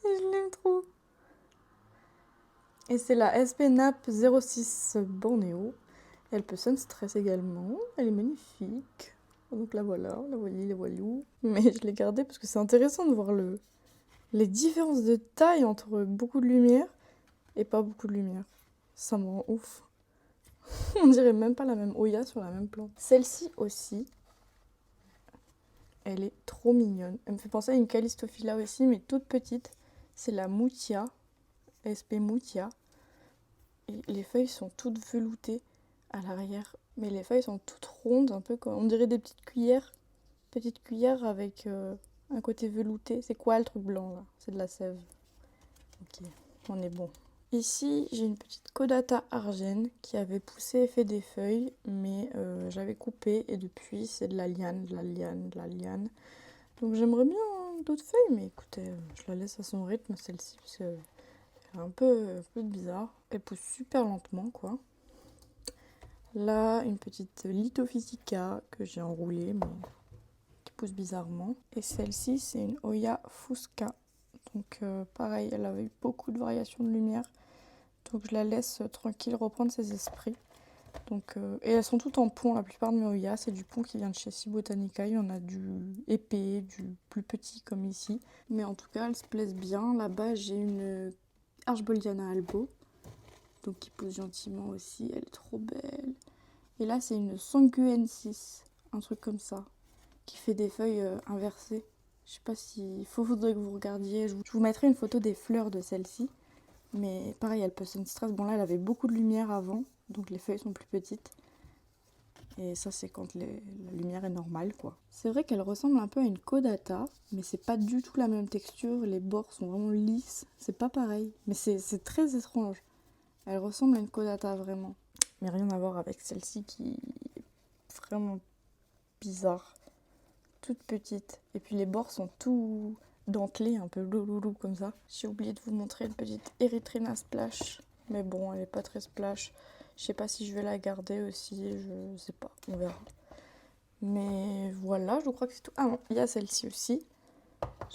l'aime trop. Et c'est la SP Nap 06 Bornéo. Elle peut Sunstress également. Elle est magnifique. Donc la voilà, la voili, la voilou. Mais je l'ai gardée parce que c'est intéressant de voir les différences de taille entre beaucoup de lumière et pas beaucoup de lumière. Ça me rend ouf. On dirait même pas la même Oya sur la même plante. Celle-ci aussi, elle est trop mignonne. Elle me fait penser à une Callistophila aussi, mais toute petite. C'est la Moutia, SP Moutia. Et les feuilles sont toutes veloutées à l'arrière. Mais les feuilles sont toutes rondes, un peu comme on dirait des petites cuillères. Petites cuillères avec un côté velouté. C'est quoi le truc blanc là? C'est de la sève. Ok, on est bon. Ici, j'ai une petite Caudata argène qui avait poussé et fait des feuilles, mais j'avais coupé et depuis c'est de la liane, de la liane, de la liane. Donc j'aimerais bien d'autres feuilles, mais écoutez, je la laisse à son rythme celle-ci parce qu'elle est un peu bizarre. Elle pousse super lentement quoi. Là, une petite Lithophysica que j'ai enroulée, mais qui pousse bizarrement. Et celle-ci, c'est une Oya Fusca. Donc pareil, elle avait eu beaucoup de variations de lumière. Donc je la laisse tranquille reprendre ses esprits. Donc, et elles sont toutes en pont, la plupart de mes Oyas. C'est du pont qui vient de chez Si Botanica. Il y en a du épais, du plus petit comme ici. Mais en tout cas, elles se plaisent bien. Là-bas, j'ai une Archboldiana albo. Donc qui pousse gentiment aussi. Elle est trop belle. Et là, c'est une Sanguensis. Un truc comme ça. Qui fait des feuilles inversées. Je sais pas si... Il faudrait que vous regardiez. Je vous mettrai une photo des fleurs de celle-ci. Mais pareil, elle peut Sunstress. Bon là, elle avait beaucoup de lumière avant, donc les feuilles sont plus petites. Et ça, c'est quand la lumière est normale, quoi. C'est vrai qu'elle ressemble un peu à une Caudata, mais c'est pas du tout la même texture. Les bords sont vraiment lisses. C'est pas pareil, mais c'est très étrange. Elle ressemble à une Caudata, vraiment. Mais rien à voir avec celle-ci qui est vraiment bizarre. Toute petite. Et puis les bords sont tout dentelés, un peu louloulou comme ça. J'ai oublié de vous montrer une petite Erythrina Splash. Mais bon, elle est pas très splash. Je sais pas si je vais la garder aussi, je sais pas, on verra. Mais voilà, je crois que c'est tout. Ah non, il y a celle-ci aussi,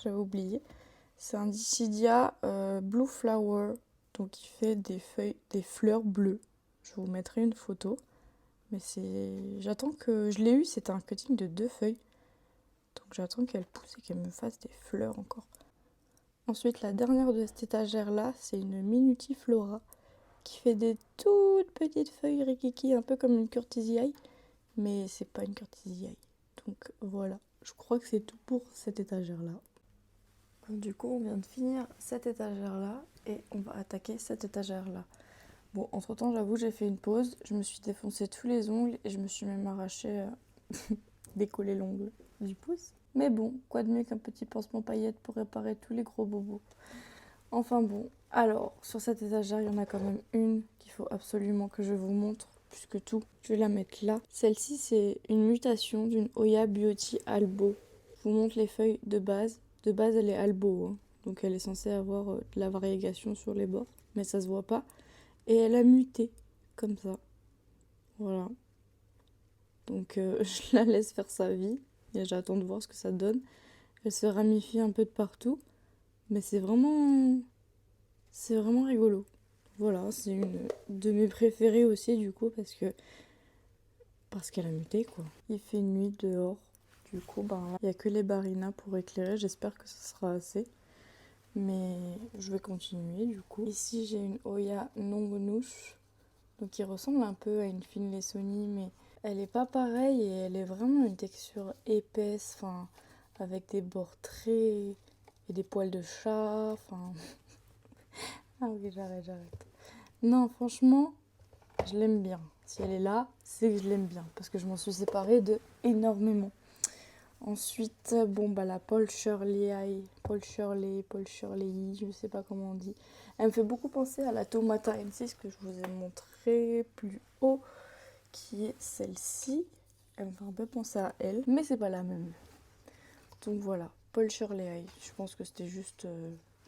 j'avais oublié. C'est un Dissidia Blue Flower, donc il fait des feuilles, des fleurs bleues. Je vous mettrai une photo. Mais j'attends que... Je l'ai eu, c'était un cutting de 2 feuilles. Donc j'attends qu'elle pousse et qu'elle me fasse des fleurs encore. Ensuite, la dernière de cette étagère-là, c'est une Minutiflora qui fait des toutes petites feuilles rikiki, un peu comme une Curtisiae, mais c'est pas une Curtisiae. Donc voilà, je crois que c'est tout pour cette étagère-là. Du coup, on vient de finir cette étagère-là et on va attaquer cette étagère-là. Bon, entre-temps, j'avoue, j'ai fait une pause, je me suis défoncé tous les ongles et je me suis même arraché décoller l'ongle du pouce. Mais bon, quoi de mieux qu'un petit pansement paillette pour réparer tous les gros bobos. Enfin bon, alors, sur cette étagère, il y en a quand même une qu'il faut absolument que je vous montre, plus que tout. Je vais la mettre là. Celle-ci, c'est une mutation d'une Oya Beauty Albo. Je vous montre les feuilles de base. De base, elle est Albo, hein. Donc elle est censée avoir de la variégation sur les bords, mais ça se voit pas. Et elle a muté, comme ça. Voilà. Donc je la laisse faire sa vie. Et j'attends de voir ce que ça donne. Elle se ramifie un peu de partout. Mais c'est vraiment rigolo. Voilà, c'est une de mes préférées aussi du coup parce qu'elle a muté quoi. Il fait nuit dehors. Du coup, ben là, il n'y a que les barinas pour éclairer. J'espère que ce sera assez. Mais je vais continuer du coup. Ici, j'ai une Oya Nongonouche. Donc qui ressemble un peu à une Finlaysonii, mais elle est pas pareille et elle est vraiment une texture épaisse, enfin, avec des bords très... et des poils de chat, enfin... Ah ok, j'arrête. Non, franchement, je l'aime bien. Si elle est là, c'est que je l'aime bien, parce que je m'en suis séparée de énormément. Ensuite, bon, bah la Paul Shirley, je sais pas comment on dit. Elle me fait beaucoup penser à la Tomata M6 que je vous ai montré plus haut, qui est celle-ci. Elle me fait un peu penser à elle, mais c'est pas la même. Donc voilà, Paul Shirley. Je pense que c'était juste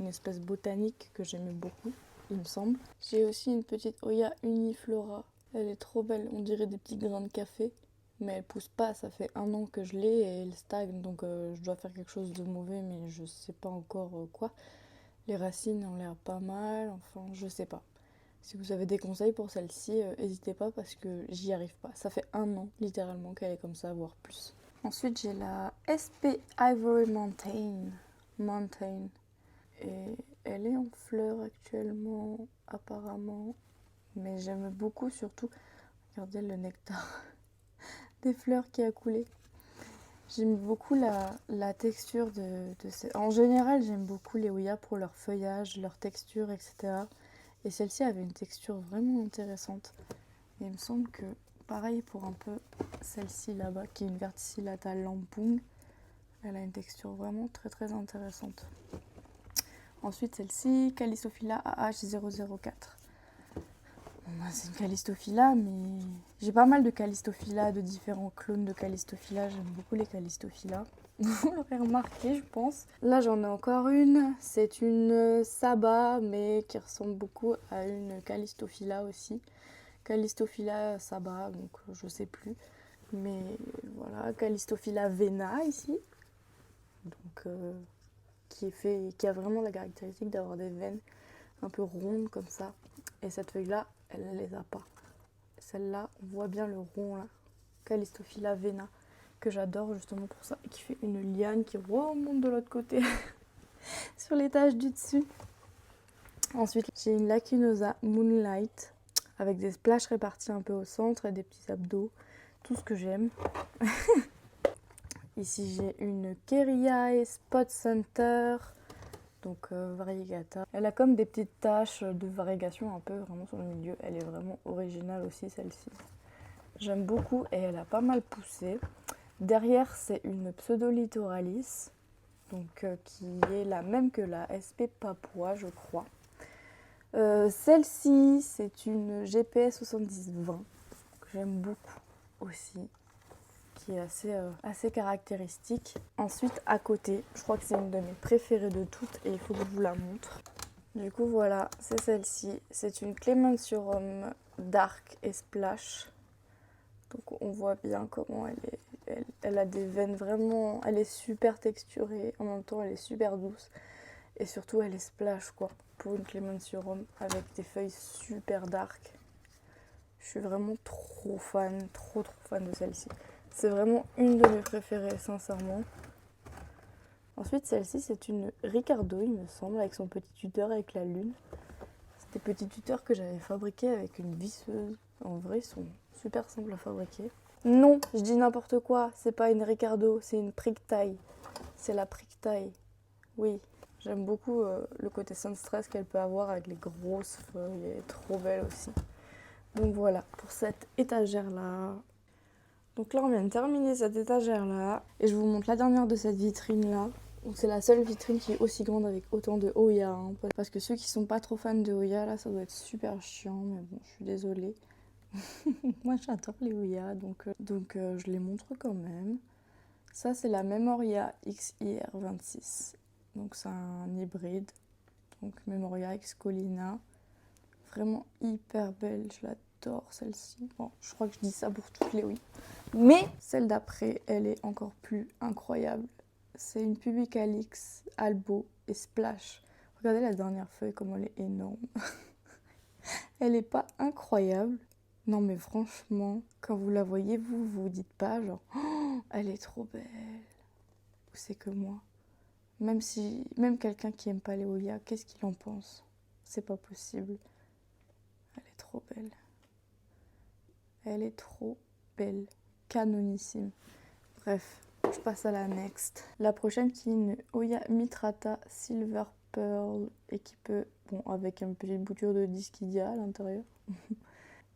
une espèce botanique que j'aimais beaucoup, il me semble. J'ai aussi une petite Oya Uniflora. Elle est trop belle, on dirait des petits grains de café. mais elle pousse pas. Ça fait 1 an que je l'ai et elle stagne, donc je dois faire quelque chose de mauvais, mais je sais pas encore quoi. Les racines ont l'air pas mal, enfin je sais pas. Si vous avez des conseils pour celle-ci, n'hésitez pas parce que j'y arrive pas. Ça fait 1 an littéralement qu'elle est comme ça, voire plus. Ensuite j'ai la SP Ivory Mountain. Et elle est en fleurs actuellement apparemment. Mais j'aime beaucoup surtout, regardez le nectar des fleurs qui a coulé. J'aime beaucoup la texture de ces... En général, j'aime beaucoup les Ouya pour leur feuillage, leur texture, etc. Et celle-ci avait une texture vraiment intéressante. Et il me semble que, pareil pour un peu celle-ci là-bas, qui est une Verticillata Lampung, elle a une texture vraiment très très intéressante. Ensuite, celle-ci, Callistophila AH004. C'est une Callistophila, mais j'ai pas mal de Callistophila, de différents clones de Callistophila. J'aime beaucoup les Callistophila. Vous l'aurez remarqué, je pense. Là, j'en ai encore une. C'est une Saba, mais qui ressemble beaucoup à une Callistophila aussi. Callistophila Saba, donc je sais plus. Mais voilà, Callistophila Vena ici. Donc, qui a vraiment la caractéristique d'avoir des veines un peu rondes comme ça. Et cette feuille-là, elle ne les a pas. Celle-là, on voit bien le rond là, Callistophila Vena, que j'adore justement pour ça, et qui fait une liane qui remonte de l'autre côté sur l'étage du dessus. Ensuite, j'ai une Lacunosa Moonlight avec des splashes répartis un peu au centre et des petits abdos, tout ce que j'aime. Ici, j'ai une Keriae Spot Center, donc variegata. Elle a comme des petites taches de variegation un peu vraiment sur le milieu. Elle est vraiment originale aussi celle-ci. J'aime beaucoup et elle a pas mal poussé. Derrière, c'est une Pseudolithoralis, donc qui est la même que la SP Papua, je crois. Celle-ci, c'est une GPS 7020 que j'aime beaucoup aussi, qui est assez caractéristique. Ensuite, à côté, je crois que c'est une de mes préférées de toutes et il faut que je vous la montre. Du coup, voilà, c'est celle-ci. C'est une Clemensurum Dark et Splash. Donc on voit bien comment elle a des veines vraiment... Elle est super texturée, en même temps elle est super douce. Et surtout elle est splash quoi, pour une Clemensurum avec des feuilles super dark. Je suis vraiment trop fan de celle-ci. C'est vraiment une de mes préférées, sincèrement. Ensuite, celle-ci, c'est une Ricardo, il me semble, avec son petit tuteur avec la lune. C'est des petits tuteurs que j'avais fabriqués avec une visseuse. En vrai, ils sont super simples à fabriquer. Non, je dis n'importe quoi. C'est pas une Ricardo, c'est une Pricktail. C'est la Pricktail. Oui, j'aime beaucoup le côté sans stress qu'elle peut avoir avec les grosses feuilles. Elle est trop belle aussi. Donc voilà, pour cette étagère-là. Donc là, on vient de terminer cette étagère-là. Et je vous montre la dernière de cette vitrine-là. Donc c'est la seule vitrine qui est aussi grande avec autant de Oya. Hein, parce que ceux qui sont pas trop fans de Oya, là, ça doit être super chiant. Mais bon, je suis désolée. Moi, j'adore les Oya, donc je les montre quand même. Ça, c'est la Memoria XIR26. Donc c'est un hybride. Donc Memoria X Colina. Vraiment hyper belle, je l'adore celle-ci. Bon, je crois que je dis ça pour toutes les oui. Mais celle d'après, elle est encore plus incroyable. C'est une Pubicalix Albo et Splash. Regardez la dernière feuille, comme elle est énorme. Elle est pas incroyable. Non mais franchement, quand vous la voyez, vous dites pas genre oh, elle est trop belle. Ou c'est que moi. Même quelqu'un qui aime pas les Oya, qu'est-ce qu'il en pense? C'est pas possible. Elle est trop belle. Elle est trop belle. Canonissime. Bref, je passe à la next. La prochaine qui est une Oya Mitrata Silver Pearl et qui peut, bon, avec une petite bouture de Dischidia à l'intérieur.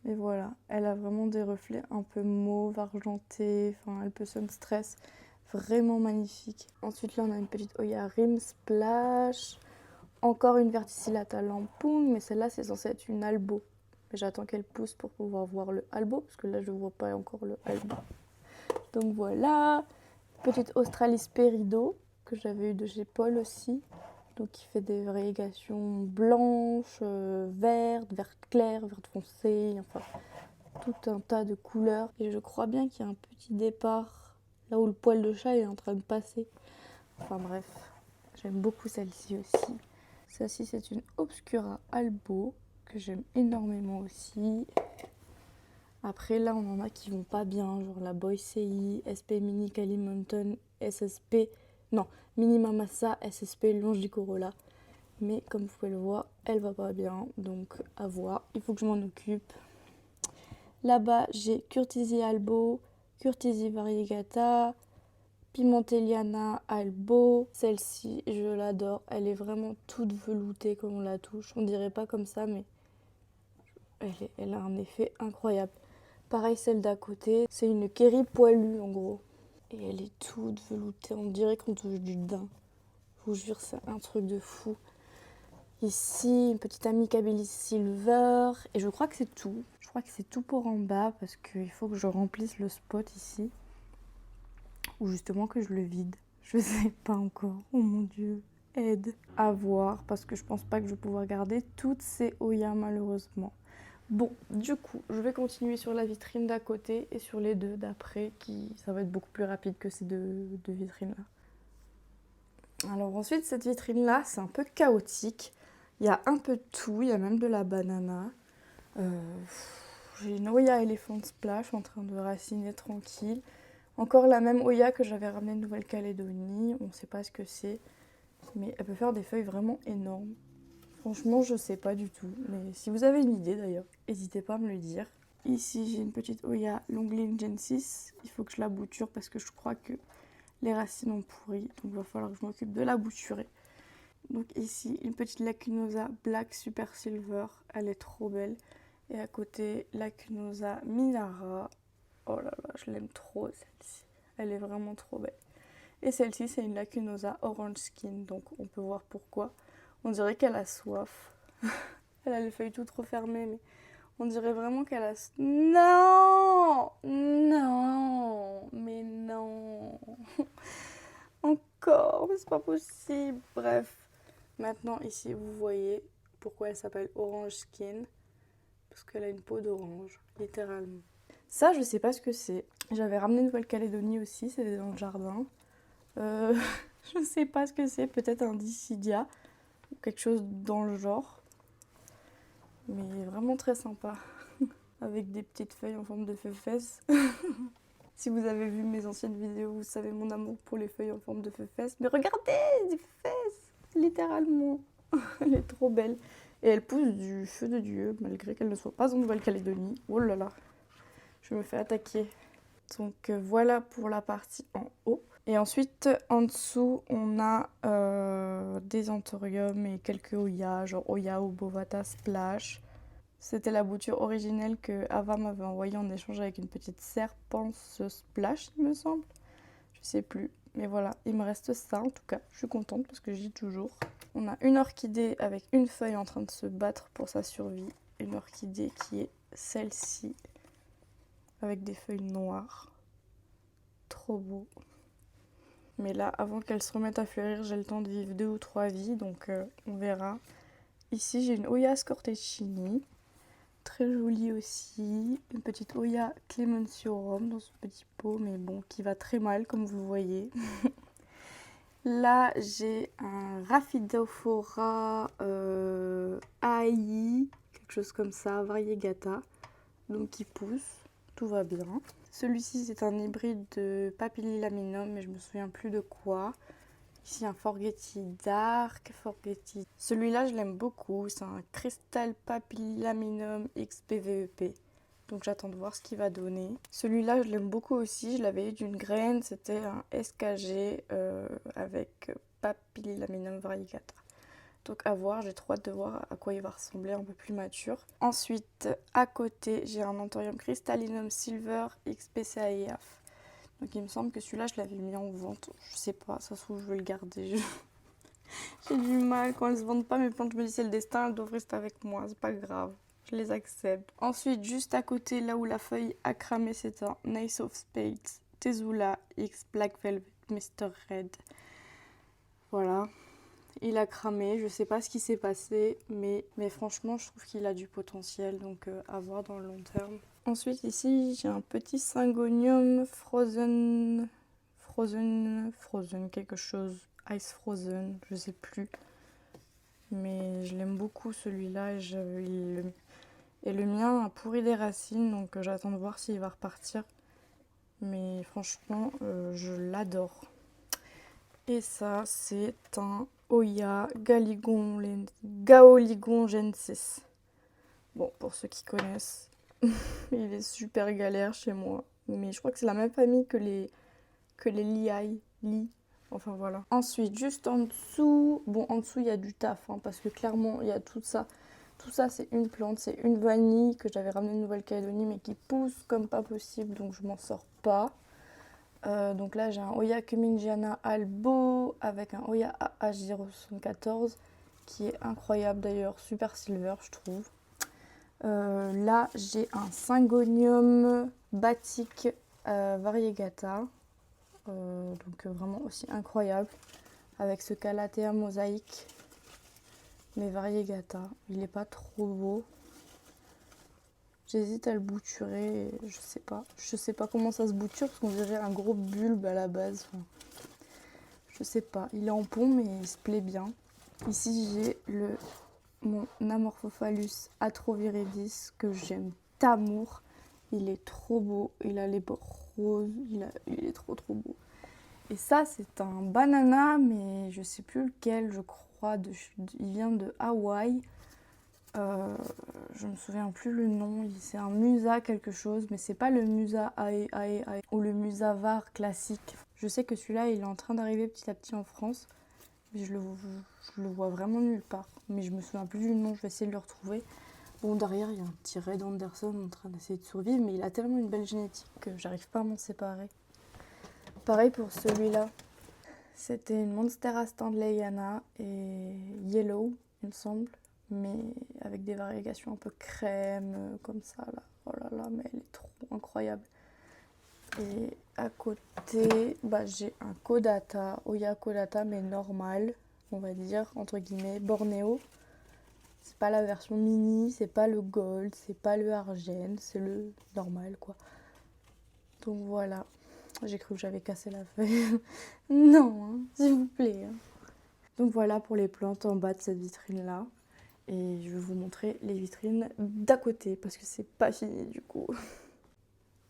Et voilà, elle a vraiment des reflets un peu mauve, argenté, enfin elle peut sun stress, vraiment magnifique. Ensuite là on a une petite Oya Rim Splash, encore une Verticillata Lampung, mais celle-là c'est censé être une Albo. Mais j'attends qu'elle pousse pour pouvoir voir le Albo, parce que là je ne vois pas encore le Albo. Donc voilà, petite Australis Perido, que j'avais eu de chez Paul aussi. Donc qui fait des variegations blanches, vertes, vert clair, vert foncé, enfin tout un tas de couleurs. Et je crois bien qu'il y a un petit départ là où le poil de chat est en train de passer. Enfin bref, j'aime beaucoup celle-ci aussi. Celle-ci, c'est une Obscura Albo que j'aime énormément aussi. Après, là, on en a qui vont pas bien, genre la Boy CI, SP Mini Cali Mountain, SSP, non, Mini Mamassa, SSP Longe du Corolla. Mais comme vous pouvez le voir, elle va pas bien, donc à voir, il faut que je m'en occupe. Là-bas, j'ai Curtisi Albo, Curtisi Variegata, Pimentelliana Albo. Celle-ci, je l'adore, elle est vraiment toute veloutée quand on la touche. On dirait pas comme ça, mais elle a un effet incroyable. Pareil, celle d'à côté, c'est une Kerry poilue en gros. Et elle est toute veloutée, on dirait qu'on touche du daim. Je vous jure, c'est un truc de fou. Ici, une petite Amicabilis Silver. Et je crois que c'est tout. Je crois que c'est tout pour en bas parce qu'il faut que je remplisse le spot ici. Ou justement que je le vide. Je sais pas encore. Oh mon dieu, aide. À voir parce que je pense pas que je vais pouvoir garder toutes ces Oya malheureusement. Bon, du coup, je vais continuer sur la vitrine d'à côté et sur les deux d'après, ça va être beaucoup plus rapide que ces deux vitrines-là. Alors ensuite, cette vitrine-là, c'est un peu chaotique. Il y a un peu de tout, il y a même de la banana. J'ai une Oya Elephant Splash en train de raciner tranquille. Encore la même Oya que j'avais ramenée de Nouvelle-Calédonie. On ne sait pas ce que c'est, mais elle peut faire des feuilles vraiment énormes. Franchement, je sais pas du tout, mais si vous avez une idée d'ailleurs, n'hésitez pas à me le dire. Ici, j'ai une petite Oya Longleaf Gen 6. Il faut que je la bouture parce que je crois que les racines ont pourri, donc il va falloir que je m'occupe de la bouturer. Donc ici, une petite Lacunosa Black Super Silver, elle est trop belle. Et à côté, Lacunosa Minara. Oh là là, je l'aime trop celle-ci. Elle est vraiment trop belle. Et celle-ci, c'est une Lacunosa Orange Skin, donc on peut voir pourquoi. On dirait qu'elle a soif. Elle a les feuilles toutes refermées, mais on dirait vraiment qu'elle a... Non! Non! Mais non! Encore! Mais c'est pas possible! Bref. Maintenant, ici, vous voyez pourquoi elle s'appelle Orange Skin. Parce qu'elle a une peau d'orange, littéralement. Ça, je sais pas ce que c'est. J'avais ramené Nouvelle-Calédonie aussi, c'était dans le jardin. Je sais pas ce que c'est, peut-être un Dissidia. Quelque chose dans le genre, mais vraiment très sympa, avec des petites feuilles en forme de feu-fesse. Si vous avez vu mes anciennes vidéos, vous savez mon amour pour les feuilles en forme de feu-fesse. Mais regardez, des fesses, littéralement. Elle est trop belle. Et elle pousse du feu de Dieu, malgré qu'elle ne soit pas en Nouvelle-Calédonie. Oh là là, je me fais attaquer. Donc voilà pour la partie en haut. Et ensuite, en dessous, on a des anthuriums et quelques Oya, genre Oya ou Bovata Splash. C'était la bouture originelle que Ava m'avait envoyée en échange avec une petite serpence Splash, il me semble. Je sais plus. Mais voilà, il me reste ça en tout cas. Je suis contente parce que j'y ai toujours. On a une orchidée avec une feuille en train de se battre pour sa survie. Une orchidée qui est celle-ci, avec des feuilles noires. Trop beau. Mais là, avant qu'elle se remette à fleurir, j'ai le temps de vivre 2 ou 3 vies, donc on verra. Ici, j'ai une Oya Scortecini, très jolie aussi. Une petite Oya Clemenciorum dans ce petit pot, mais bon, qui va très mal, comme vous le voyez. Là, j'ai un Rhaphidophora AI, quelque chose comme ça, Variegata, donc qui pousse, tout va bien. Celui-ci, c'est un hybride de Papillilaminum, mais je me souviens plus de quoi. Ici, un Forgetti Dark, Forgetti. Celui-là, je l'aime beaucoup. C'est un Crystal Papillilaminum XPVEP. Donc, j'attends de voir ce qu'il va donner. Celui-là, je l'aime beaucoup aussi. Je l'avais eu d'une graine. C'était un SKG avec Papillilaminum variegata. Donc à voir, j'ai trop hâte de voir à quoi il va ressembler un peu plus mature. Ensuite, à côté, j'ai un Anthurium Crystallinum Silver XPCAEF. Donc il me semble que celui-là, je l'avais mis en vente. Je sais pas, ça se trouve, je vais le garder. J'ai du mal quand elles se vendent pas mes plantes. Je me dis, c'est le destin, elles doivent rester avec moi. C'est pas grave, je les accepte. Ensuite, juste à côté, là où la feuille a cramé, c'est un Ace of Spades Tezula X Black Velvet Mr. Red. Voilà. Il a cramé, je sais pas ce qui s'est passé, mais franchement, je trouve qu'il a du potentiel, donc à voir dans le long terme. Ensuite ici j'ai un petit Syngonium Frozen quelque chose, Ice Frozen, je sais plus. Mais je l'aime beaucoup celui-là et le mien a pourri des racines, donc j'attends de voir s'il va repartir. Mais franchement, je l'adore. Et ça, c'est un Oya Gaoligongensis. Bon, pour ceux qui connaissent, il est super galère chez moi. Mais je crois que c'est la même famille que les Li. Enfin voilà. Ensuite, juste en dessous, bon en dessous il y a du taf, hein, parce que clairement il y a tout ça. Tout ça c'est une plante, c'est une vanille que j'avais ramenée de Nouvelle-Calédonie mais qui pousse comme pas possible, donc je m'en sors pas. Donc là j'ai un Oya Cumingiana Albo avec un Oya AH074 qui est incroyable d'ailleurs, super silver je trouve. Là j'ai un Syngonium Batik Variegata. Donc vraiment aussi incroyable avec ce Calathea mosaïque mais variegata, il est pas trop beau, j'hésite à le bouturer, je sais pas comment ça se bouture parce qu'on dirait un gros bulbe à la base, enfin, je sais pas, il est en pont mais il se plaît bien. Ici j'ai mon Amorphophallus atroviridis que j'aime d'amour, il est trop beau, il a les bords roses, il est trop beau. Et ça, c'est un banana, mais je sais plus lequel, je crois. Il vient de Hawaï. Je me souviens plus le nom. C'est un Musa quelque chose, mais c'est pas le Musa Ae ou le Musa Var classique. Je sais que celui-là, il est en train d'arriver petit à petit en France, mais je le vois vraiment nulle part. Mais je me souviens plus du nom, je vais essayer de le retrouver. Bon, derrière, il y a un petit Red Anderson en train d'essayer de survivre, mais il a tellement une belle génétique que j'arrive pas à m'en séparer. Pareil pour celui-là. C'était une Monstera Standleyana et Yellow, il me semble, mais avec des variégations un peu crème, comme ça, là. Oh là là, mais elle est trop incroyable. Et à côté, j'ai un Kodata, Oya Kodata, mais normal, on va dire, entre guillemets, Bornéo. C'est pas la version mini, c'est pas le gold, c'est pas le argent, c'est le normal, quoi. Donc voilà. J'ai cru que j'avais cassé la feuille. Non, hein, s'il vous plaît. Hein. Donc voilà pour les plantes en bas de cette vitrine-là. Et je vais vous montrer les vitrines d'à côté parce que c'est pas fini du coup.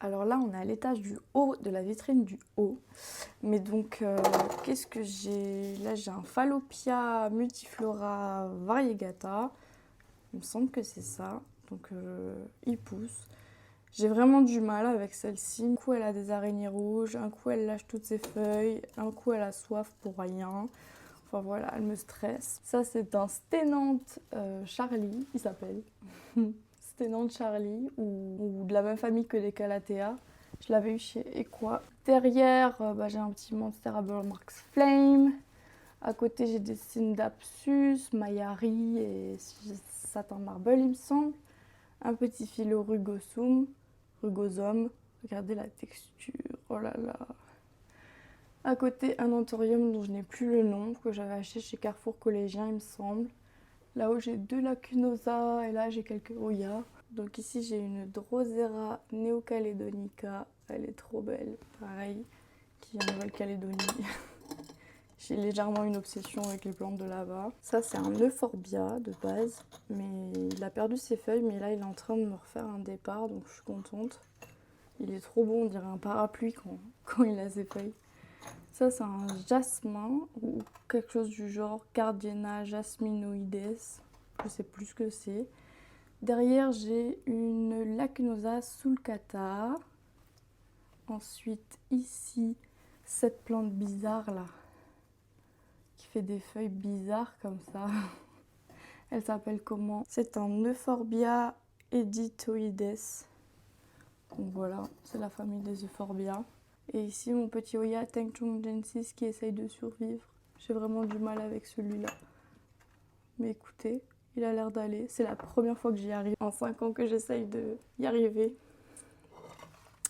Alors là, on est à l'étage du haut de la vitrine du haut. Mais donc, qu'est-ce que j'ai? Là, j'ai un Fallopia multiflora variegata. Il me semble que c'est ça. Donc, il pousse. J'ai vraiment du mal avec celle-ci. Un coup, elle a des araignées rouges, un coup, elle lâche toutes ses feuilles, un coup, elle a soif pour rien. Enfin voilà, elle me stresse. Ça, c'est un Stenant Charlie, il s'appelle. Stenant Charlie, ou de la même famille que les Calathea. Je l'avais eu chez Equa. Derrière, j'ai un petit Monstera Burlmarks Flame. À côté, j'ai des Syndapsus, Mayari et Satin Marble, il me semble. Un petit philo Rugosum. Regardez la texture, oh là là. À côté, un anthurium dont je n'ai plus le nom, que j'avais acheté chez Carrefour Collégien, il me semble. Là-haut, j'ai deux Lacunosa et là, j'ai quelques Oya. Donc ici, j'ai une Drosera neocaledonica. Elle est trop belle, pareil, qui vient de Nouvelle-Calédonie. J'ai légèrement une obsession avec les plantes de là-bas. Ça, c'est un Euphorbia de base, mais il a perdu ses feuilles, mais là, il est en train de me refaire un départ, donc je suis contente. Il est trop beau, on dirait un parapluie quand il a ses feuilles. Ça, c'est un jasmin ou quelque chose du genre Cardiena jasminoides. Je sais plus ce que c'est. Derrière, j'ai une Lacunosa sulcata. Ensuite, ici, cette plante bizarre là, qui fait des feuilles bizarres comme ça. Elle s'appelle comment? C'est un Euphorbia editoides. Donc voilà, c'est la famille des Euphorbia. Et ici, mon petit Oya Tengchonggensis qui essaye de survivre. J'ai vraiment du mal avec celui-là. Mais écoutez, il a l'air d'aller. C'est la première fois que j'y arrive. En 5 ans que j'essaye d'y arriver.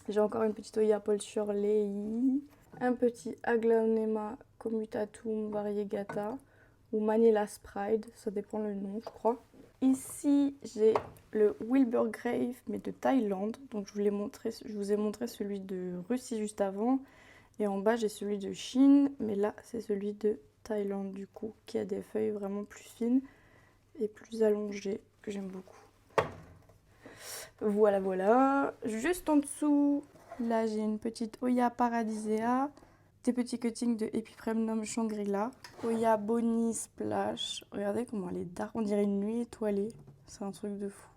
J'ai encore une petite Oya Polsure Lei. Un petit Aglaonema commutatum variegata. Ou Manila Pride, ça dépend le nom, je crois. Ici, j'ai le Wilbur Grave, mais de Thaïlande. Donc, je vous ai montré celui de Russie juste avant. Et en bas, j'ai celui de Chine. Mais là, c'est celui de Thaïlande, du coup, qui a des feuilles vraiment plus fines et plus allongées, que j'aime beaucoup. Voilà, voilà. Juste en dessous, là, j'ai une petite Oya Paradisea. Des petits cuttings de Epipremnum Shangri-La. Oya Bonnie Splash. Regardez comment elle est dark. On dirait une nuit étoilée. C'est un truc de fou.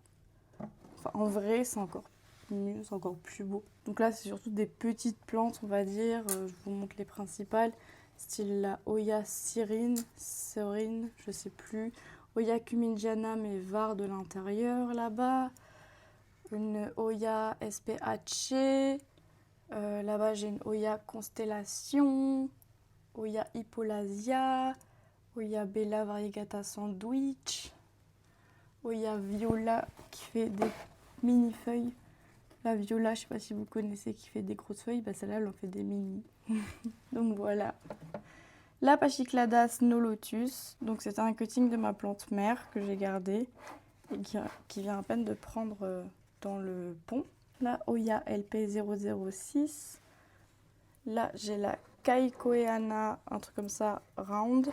Enfin, en vrai, c'est encore mieux, c'est encore plus beau. Donc là, c'est surtout des petites plantes, on va dire. Je vous montre les principales. Style la Oya Serine, je sais plus. Oya Cumingiana, mais var de l'intérieur là-bas. Une Oya SPH. Là-bas, j'ai une Oya Constellation, Oya Hippolasia, Oya Bella Variegata Sandwich, Oya Viola qui fait des mini-feuilles. La Viola, je ne sais pas si vous connaissez, qui fait des grosses feuilles, bah celle-là, elle en fait des mini. Donc voilà. La Pachiclada Snow Lotus, donc c'est un cutting de ma plante mère que j'ai gardé et qui vient à peine de prendre dans le pont. La Oya LP006. Là, j'ai la Kaikoeana, un truc comme ça, round.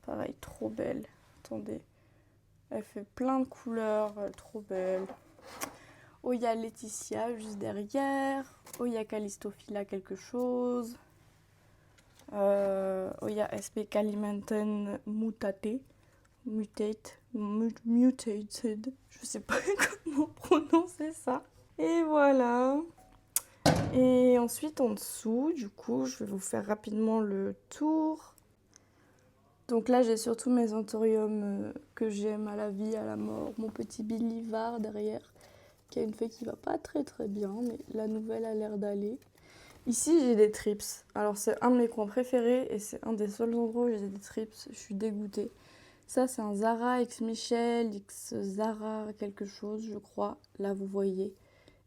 Pareil, trop belle. Attendez. Elle fait plein de couleurs, trop belle. Oya Laetitia, juste derrière. Oya Callistophila, quelque chose. Oya SP Calimenten Mutate. Mutated. Je sais pas comment prononcer ça. Et voilà. Et ensuite en dessous, du coup, je vais vous faire rapidement le tour. Donc là, j'ai surtout mes anthuriums que j'aime à la vie, à la mort. Mon petit Billy var derrière, qui a une feuille qui va pas très très bien, mais la nouvelle a l'air d'aller. Ici, j'ai des trips. Alors c'est un de mes coins préférés et c'est un des seuls endroits où j'ai des trips. Je suis dégoûtée. Ça, c'est un Zara X Michel, X Zara quelque chose, je crois. Là, vous voyez.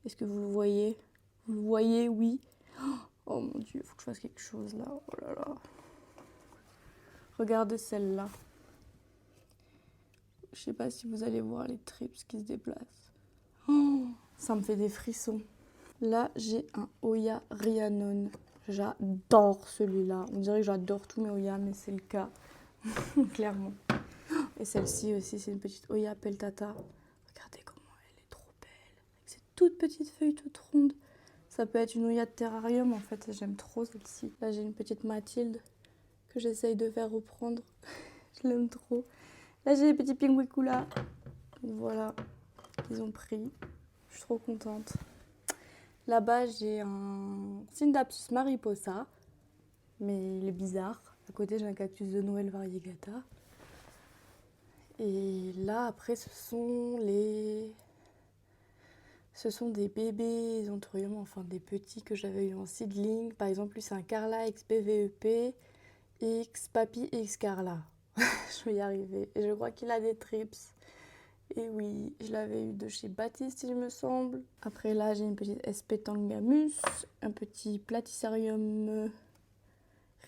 Est-ce que vous le voyez? Vous le voyez, oui. Oh mon dieu, il faut que je fasse quelque chose là. Oh là là. Regardez celle-là. Je sais pas si vous allez voir les trips qui se déplacent. Oh, ça me fait des frissons. Là, j'ai un Oya Rhiannon. J'adore celui-là. On dirait que j'adore tous mes Oya, mais c'est le cas. Clairement. Et celle-ci aussi, c'est une petite Oya Peltata. Regardez comment elle est trop belle. Avec ses toutes petites feuilles toutes rondes. Ça peut être une Oya de terrarium, en fait. J'aime trop celle-ci. Là, j'ai une petite Mathilde que j'essaye de faire reprendre. Je l'aime trop. Là, j'ai les petits Pinguicula. Voilà, qu'ils ont pris. Je suis trop contente. Là-bas, j'ai un Scindapsus mariposa, mais il est bizarre. À côté, j'ai un cactus de Noël variegata. Et là, après, ce sont des bébés anthuriums, enfin des petits que j'avais eu en seedling. Par exemple, lui, c'est un Carla XBVEP, X Papi X Carla. Je vais y arriver. Et je crois qu'il a des trips. Et oui, je l'avais eu de chez Baptiste, il me semble. Après là, j'ai une petite SP Tangamus, un petit Platycerium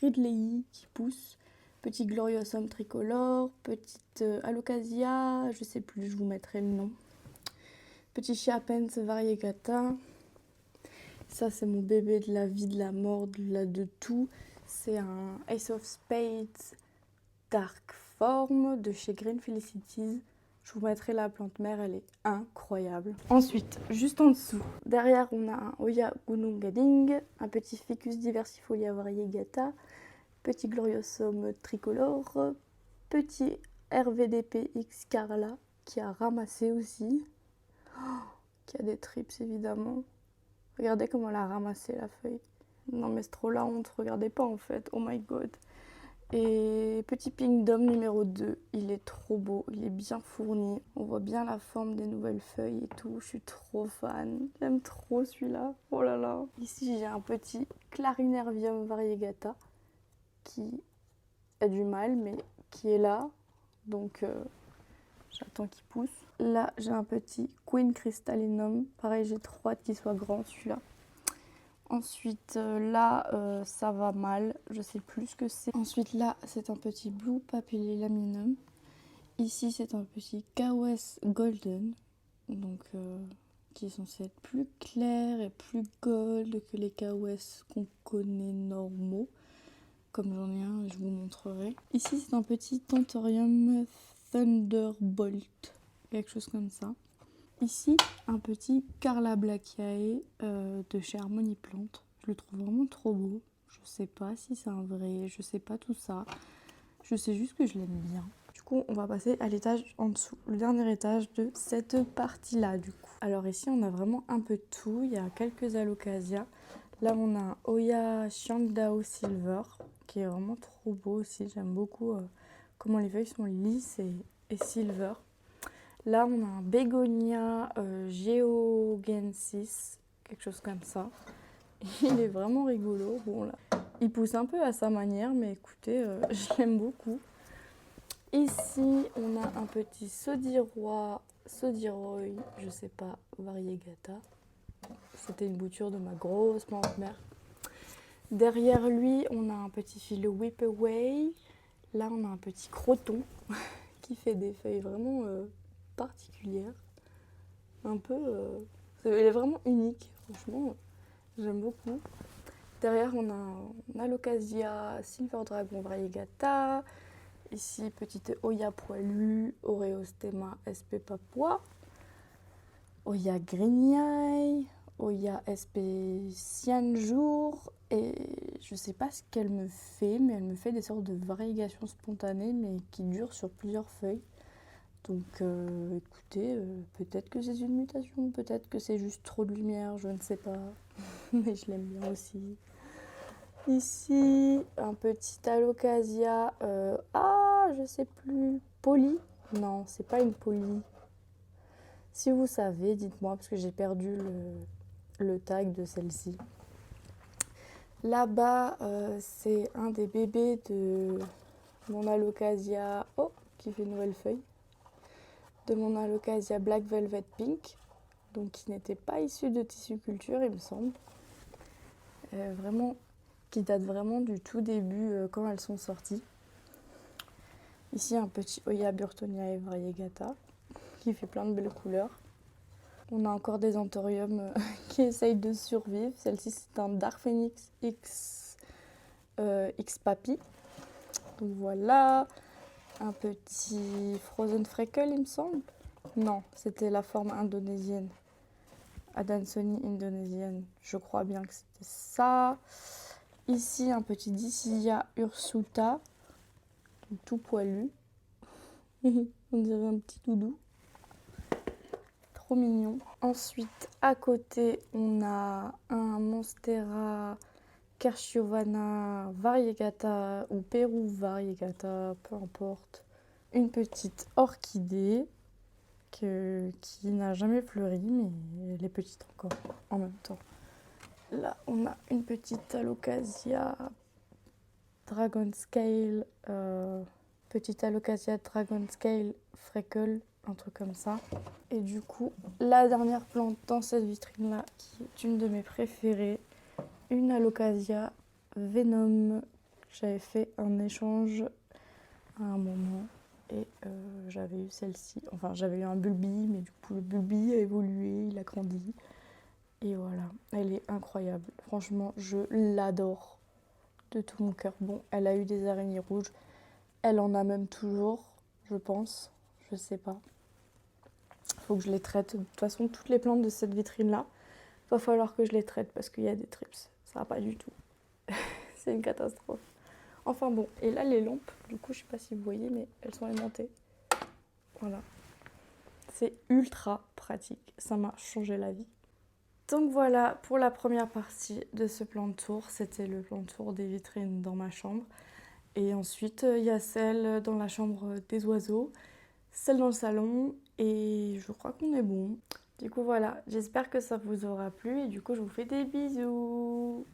Ridley qui pousse, petit Gloriosum tricolore, petite Alocasia, je sais plus, je vous mettrai le nom. Petit Chiapens variegata. Ça, c'est mon bébé de la vie, de la mort, de tout. C'est un Ace of Spades Dark Form de chez Green Felicities. Je vous mettrai la plante mère, elle est incroyable. Ensuite, juste en dessous, derrière, on a un Oya Gunungading, un petit Ficus diversifolia variegata, petit Gloriosum tricolore, petit RVDP X Carla qui a ramassé aussi, qui a des trips évidemment. Regardez comment elle a ramassé la feuille. Non mais c'est trop la honte, regardez pas en fait, oh my god. Et petit Pink Dome numéro 2, il est trop beau, il est bien fourni. On voit bien la forme des nouvelles feuilles et tout. Je suis trop fan, j'aime trop celui-là. Oh là là. Ici j'ai un petit Clarinervium variegata qui a du mal mais qui est là. Donc j'attends qu'il pousse. Là j'ai un petit Queen Crystallinum. Pareil, j'ai trop hâte qu'il soit grand celui-là. Ensuite, là, ça va mal. Je sais plus ce que c'est. Ensuite, là, c'est un petit Blue Papillilaminum. Ici, c'est un petit KOS Golden, donc qui est censé être plus clair et plus gold que les KOS qu'on connaît normaux. Comme j'en ai un, je vous montrerai. Ici, c'est un petit Tentorium Thunderbolt, quelque chose comme ça. Ici, un petit Carla Black Eye de chez Harmony Plant. Je le trouve vraiment trop beau. Je sais pas si c'est un vrai, je sais pas tout ça. Je sais juste que je l'aime bien. Du coup, on va passer à l'étage en dessous, le dernier étage de cette partie-là, du coup. Alors ici, on a vraiment un peu de tout. Il y a quelques Alocasia. Là, on a un Oya Xiangdao Silver, qui est vraiment trop beau aussi. J'aime beaucoup comment les feuilles sont lisses et silver. Là, on a un Bégonia Geogensis, quelque chose comme ça. Il est vraiment rigolo. Bon, là, il pousse un peu à sa manière, mais écoutez, je l'aime beaucoup. Ici, on a un petit Sodiroy, je sais pas, variegata. C'était une bouture de ma grosse plante mère. Derrière lui, on a un petit fil Whip Away. Là, on a un petit croton qui fait des feuilles vraiment particulières. Un peu... elle est vraiment unique, franchement, j'aime beaucoup. Derrière, on a un Alocasia Silver Dragon Variegata. Ici, petite Oya poilue, Oreostema sp Papua. Oya Grignaille, Oya sp Cianjour. Et je sais pas ce qu'elle me fait, mais elle me fait des sortes de variégations spontanées, mais qui durent sur plusieurs feuilles. Donc écoutez, peut-être que c'est une mutation, peut-être que c'est juste trop de lumière, je ne sais pas. Mais je l'aime bien aussi. Ici, un petit Alocasia, je sais plus, poly. Non, c'est pas une poly. Si vous savez, dites-moi, parce que j'ai perdu le tag de celle-ci. Là-bas, c'est un des bébés de mon Alocasia, qui fait une nouvelle feuille, de mon Alocasia Black Velvet Pink, donc qui n'était pas issu de tissuculture, il me semble. Vraiment, qui date vraiment du tout début quand elles sont sorties. Ici, un petit Oya Burtoniae Variegata qui fait plein de belles couleurs. On a encore des anthoriums qui essayent de survivre. Celle-ci, c'est un Dark Phoenix X Papi. Donc voilà, un petit Frozen Freckle, il me semble. Non, c'était la forme indonésienne. Adansonii indonésienne, je crois bien que c'était ça. Ici, un petit Dicia Ursuta, tout poilu. On dirait un petit doudou. Trop mignon. Ensuite, à côté, on a un Monstera Kerchiovana Variegata ou Pérou Variegata, peu importe. Une petite orchidée qui n'a jamais fleuri, mais elle est petite encore en même temps. Là, on a une petite Alocasia Dragon Scale, petite Alocasia Dragon Scale Freckle, un truc comme ça. Et du coup, la dernière plante dans cette vitrine-là, qui est une de mes préférées, une Alocasia Venom. J'avais fait un échange à un moment et j'avais eu celle-ci. Enfin, j'avais eu un bulbi, mais du coup, le bulbi a évolué, il a grandi. Et voilà, elle est incroyable. Franchement, je l'adore de tout mon cœur. Bon, elle a eu des araignées rouges. Elle en a même toujours, je pense. Je sais pas. Faut que je les traite. De toute façon, toutes les plantes de cette vitrine-là, va falloir que je les traite parce qu'il y a des trips. Ça va pas du tout. C'est une catastrophe. Enfin bon, et là les lampes, du coup, je sais pas si vous voyez, mais elles sont aimantées. Voilà. C'est ultra pratique. Ça m'a changé la vie. Donc voilà pour la première partie de ce plan de tour. C'était le plan de tour des vitrines dans ma chambre. Et ensuite, il y a celle dans la chambre des oiseaux, celle dans le salon, et je crois qu'on est bon. Du coup voilà, j'espère que ça vous aura plu et du coup je vous fais des bisous.